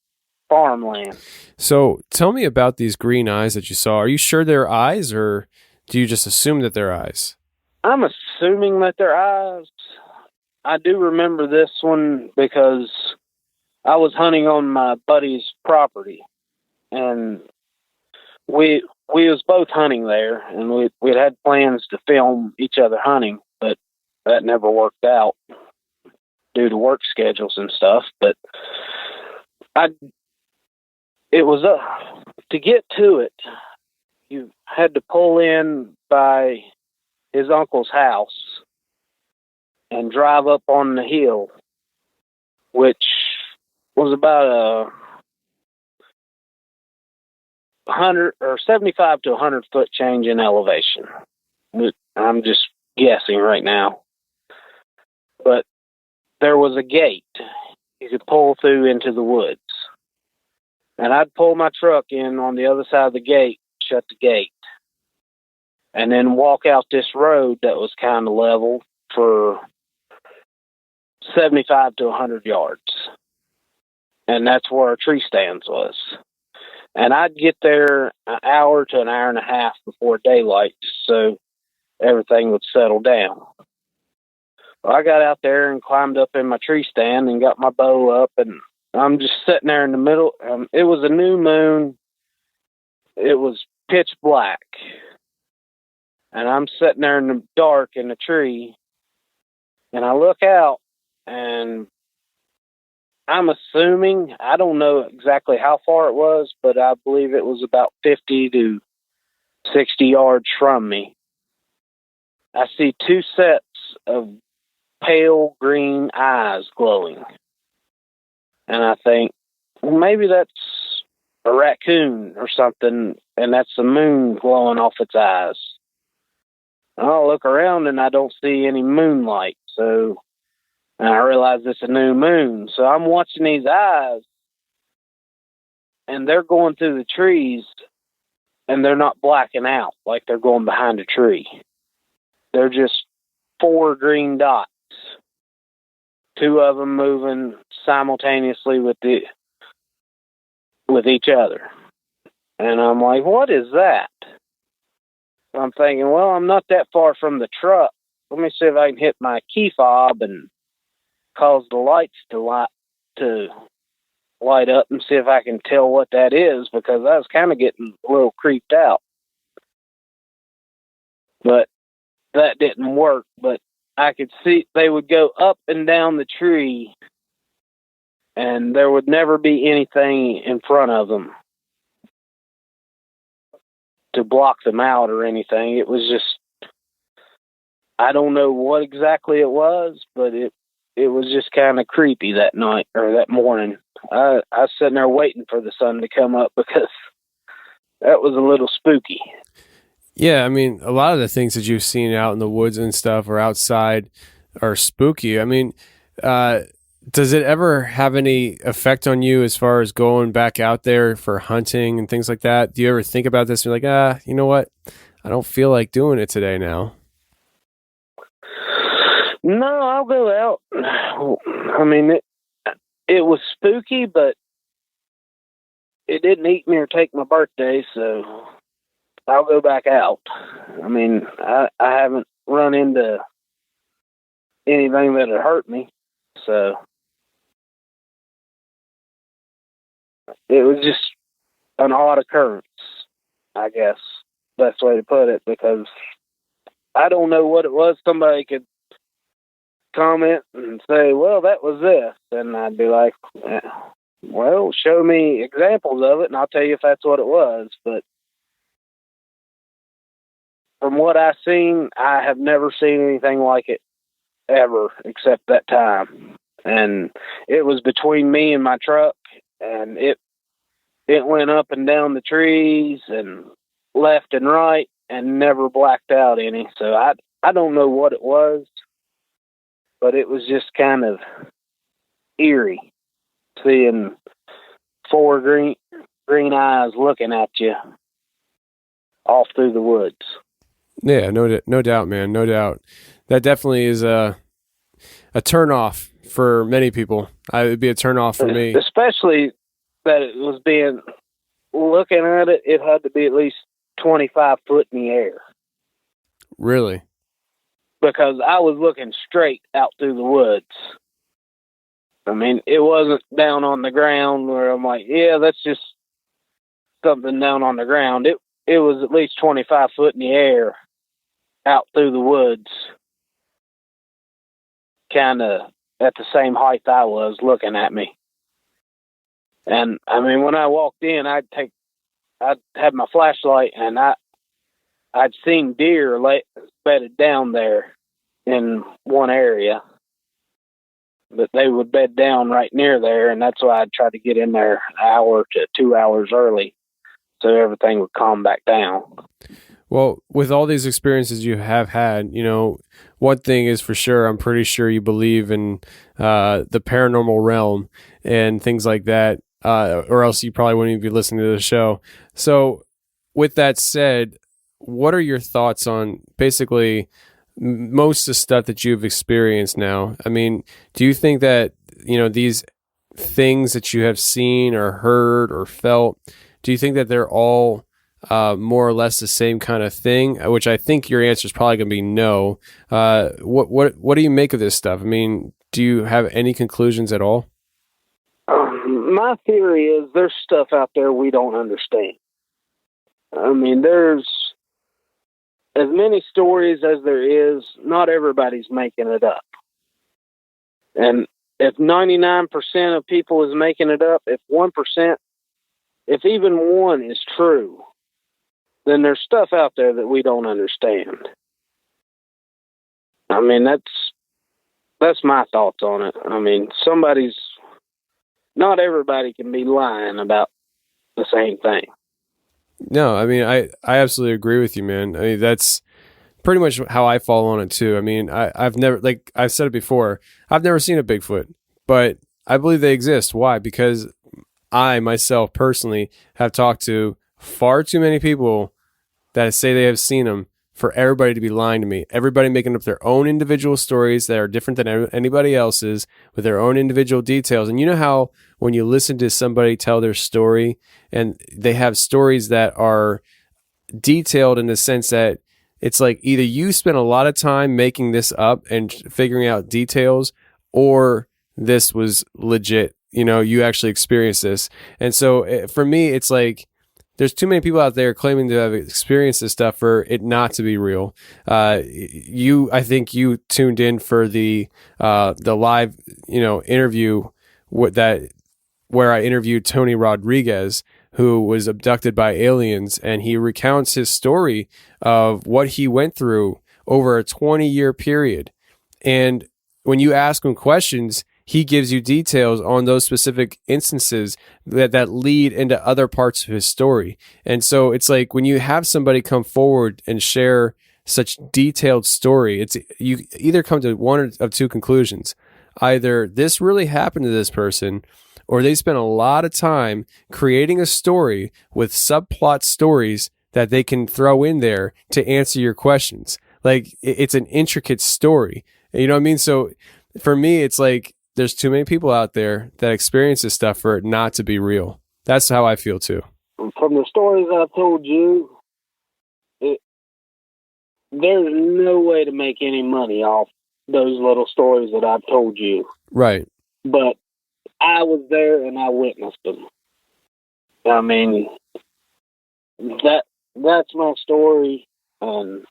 farmland. So tell me about these green eyes that you saw. Are you sure they're eyes, or do you just assume that they're eyes? I'm assuming that they're eyes. I do remember this one because I was hunting on my buddy's property, and we was both hunting there, and we'd had plans to film each other hunting, but that never worked out due to work schedules and stuff. But it was to get to it, you had to pull in by his uncle's house and drive up on the hill, which was about 100 or 75 to 100 foot change in elevation. I'm just guessing right now. But there was a gate you could pull through into the woods. And I'd pull my truck in on the other side of the gate, shut the gate, and then walk out this road that was kind of level for 75 to 100 yards. And that's where our tree stands was. And I'd get there an hour to an hour and a half before daylight, so everything would settle down. Well, I got out there and climbed up in my tree stand and got my bow up, and I'm just sitting there in the middle. It was a new moon. It was pitch black. And I'm sitting there in the dark in the tree, and I look out, and I'm assuming, I don't know exactly how far it was, but I believe it was about 50 to 60 yards from me. I see two sets of pale green eyes glowing. And I think, well, maybe that's a raccoon or something, and that's the moon glowing off its eyes. And I'll look around and I don't see any moonlight, and I realize it's a new moon. So I'm watching these eyes, and they're going through the trees, and they're not blacking out like they're going behind a tree. They're just 4 green dots, 2 of them moving simultaneously with each other. And I'm like, what is that? I'm thinking, well, I'm not that far from the truck. Let me see if I can hit my key fob and cause the lights to light up and see if I can tell what that is, because I was kind of getting a little creeped out. But that didn't work. But I could see they would go up and down the tree, and there would never be anything in front of them to block them out or anything. It was just, I don't know what exactly it was, but it was just kind of creepy that night or that morning. I was sitting there waiting for the sun to come up because that was a little spooky. Yeah, I mean, a lot of the things that you've seen out in the woods and stuff or outside are spooky. I mean, does it ever have any effect on you as far as going back out there for hunting and things like that? Do you ever think about this and you're like, you know what? I don't feel like doing it today now. No, I'll go out. I mean, it was spooky, but it didn't eat me or take my birthday, so I'll go back out. I mean, I haven't run into anything that had hurt me, so it was just an odd occurrence, I guess, best way to put it, because I don't know what it was. Somebody could comment and say, well, that was this, and I'd be like, well, show me examples of it and I'll tell you if that's what it was. But from what I've seen, I have never seen anything like it ever except that time. And it was between me and my truck, and it went up and down the trees and left and right and never blacked out any. So I don't know what it was, but it was just kind of eerie seeing 4 green eyes looking at you off through the woods. Yeah, no doubt, man, no doubt. That definitely is a turnoff for many people. It would be a turnoff for me, especially that it was looking at it. It had to be at least 25 foot in the air. Really? Because I was looking straight out through the woods. I mean, it wasn't down on the ground where I'm like, yeah, that's just something down on the ground. It was at least 25 foot in the air out through the woods, kind of at the same height I was, looking at me. And I mean, when I walked in, I'd have my flashlight, and I'd seen deer bedded down there in one area, but they would bed down right near there, and that's why I'd try to get in there an hour to 2 hours early so everything would calm back down. Well, with all these experiences you have had, one thing is for sure, I'm pretty sure you believe in the paranormal realm and things like that, or else you probably wouldn't even be listening to the show. So with that said, what are your thoughts on basically most of the stuff that you've experienced now? I mean, do you think that, these things that you have seen or heard or felt, do you think that they're all more or less the same kind of thing? Which I think your answer is probably going to be no. What do you make of this stuff? I mean, do you have any conclusions at all? My theory is there's stuff out there we don't understand. I mean, there's as many stories as there is. Not everybody's making it up. And if 99% of people is making it up, if 1%, if even one is true, then there's stuff out there that we don't understand. I mean, that's my thoughts on it. I mean, not everybody can be lying about the same thing. No, I mean, I absolutely agree with you, man. I mean, that's pretty much how I fall on it too. I mean, I've never, like I've said it before, I've never seen a Bigfoot, but I believe they exist. Why? Because I myself personally have talked to far too many people that say they have seen them for everybody to be lying to me. Everybody making up their own individual stories that are different than anybody else's with their own individual details. And you know how when you listen to somebody tell their story and they have stories that are detailed in the sense that it's like either you spent a lot of time making this up and figuring out details, or this was legit. You know, you actually experienced this. And so for me, it's like there's too many people out there claiming to have experienced this stuff for it not to be real. I think you tuned in for the live, interview where I interviewed Tony Rodriguez, who was abducted by aliens, and he recounts his story of what he went through over a 20-year period. And when you ask him questions, he gives you details on those specific instances that lead into other parts of his story. And so it's like when you have somebody come forward and share such detailed story, you either come to one of two conclusions. Either this really happened to this person, or they spent a lot of time creating a story with subplot stories that they can throw in there to answer your questions. Like it's an intricate story. You know what I mean? So for me, it's like there's too many people out there that experience this stuff for it not to be real. That's how I feel too. From the stories I've told you, there's no way to make any money off those little stories that I've told you. Right. But I was there and I witnessed them. I mean, that's my story. And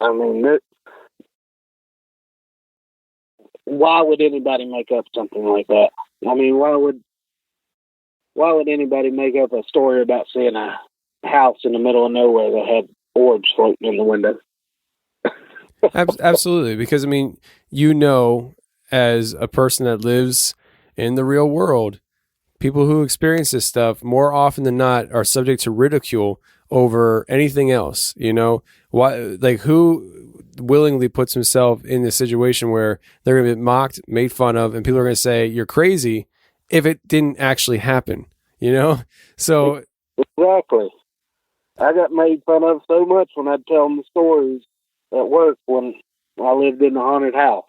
I mean, why would anybody make up something like that? I mean, why would anybody make up a story about seeing a house in the middle of nowhere that had orbs floating in the window? Absolutely. Because, I mean, as a person that lives in the real world, people who experience this stuff more often than not are subject to ridicule over anything else. Who willingly puts himself in this situation where they're going to be mocked, made fun of, and people are going to say you're crazy if it didn't actually happen, So exactly. I got made fun of so much when I'd tell them the stories at work when I lived in the haunted house.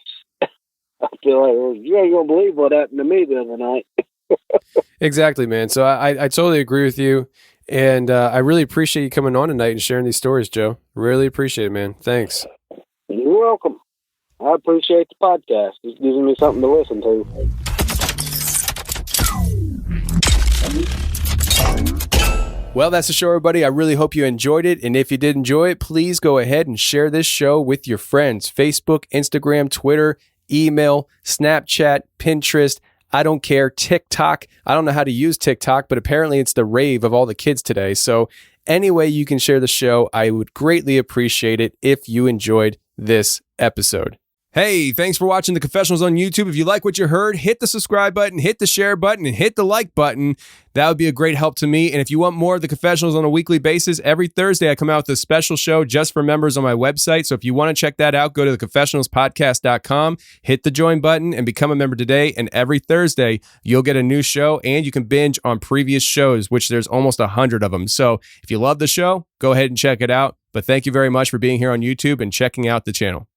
I feel like, you ain't going to believe what happened to me the other night. Exactly, man. So I totally agree with you. And I really appreciate you coming on tonight and sharing these stories, Joe. Really appreciate it, man. Thanks. You're welcome. I appreciate the podcast. It's giving me something to listen to. Well, that's the show, everybody. I really hope you enjoyed it. And if you did enjoy it, please go ahead and share this show with your friends. Facebook, Instagram, Twitter, email, Snapchat, Pinterest. I don't care. TikTok. I don't know how to use TikTok, but apparently it's the rave of all the kids today. So any way you can share the show, I would greatly appreciate it if you enjoyed this episode. Hey, thanks for watching The Confessionals on YouTube. If you like what you heard, hit the subscribe button, hit the share button, and hit the like button. That would be a great help to me. And if you want more of The Confessionals on a weekly basis, every Thursday I come out with a special show just for members on my website. So if you want to check that out, go to theconfessionalspodcast.com, hit the join button, and become a member today. And every Thursday, you'll get a new show, and you can binge on previous shows, which there's almost 100 of them. So if you love the show, go ahead and check it out. But thank you very much for being here on YouTube and checking out the channel.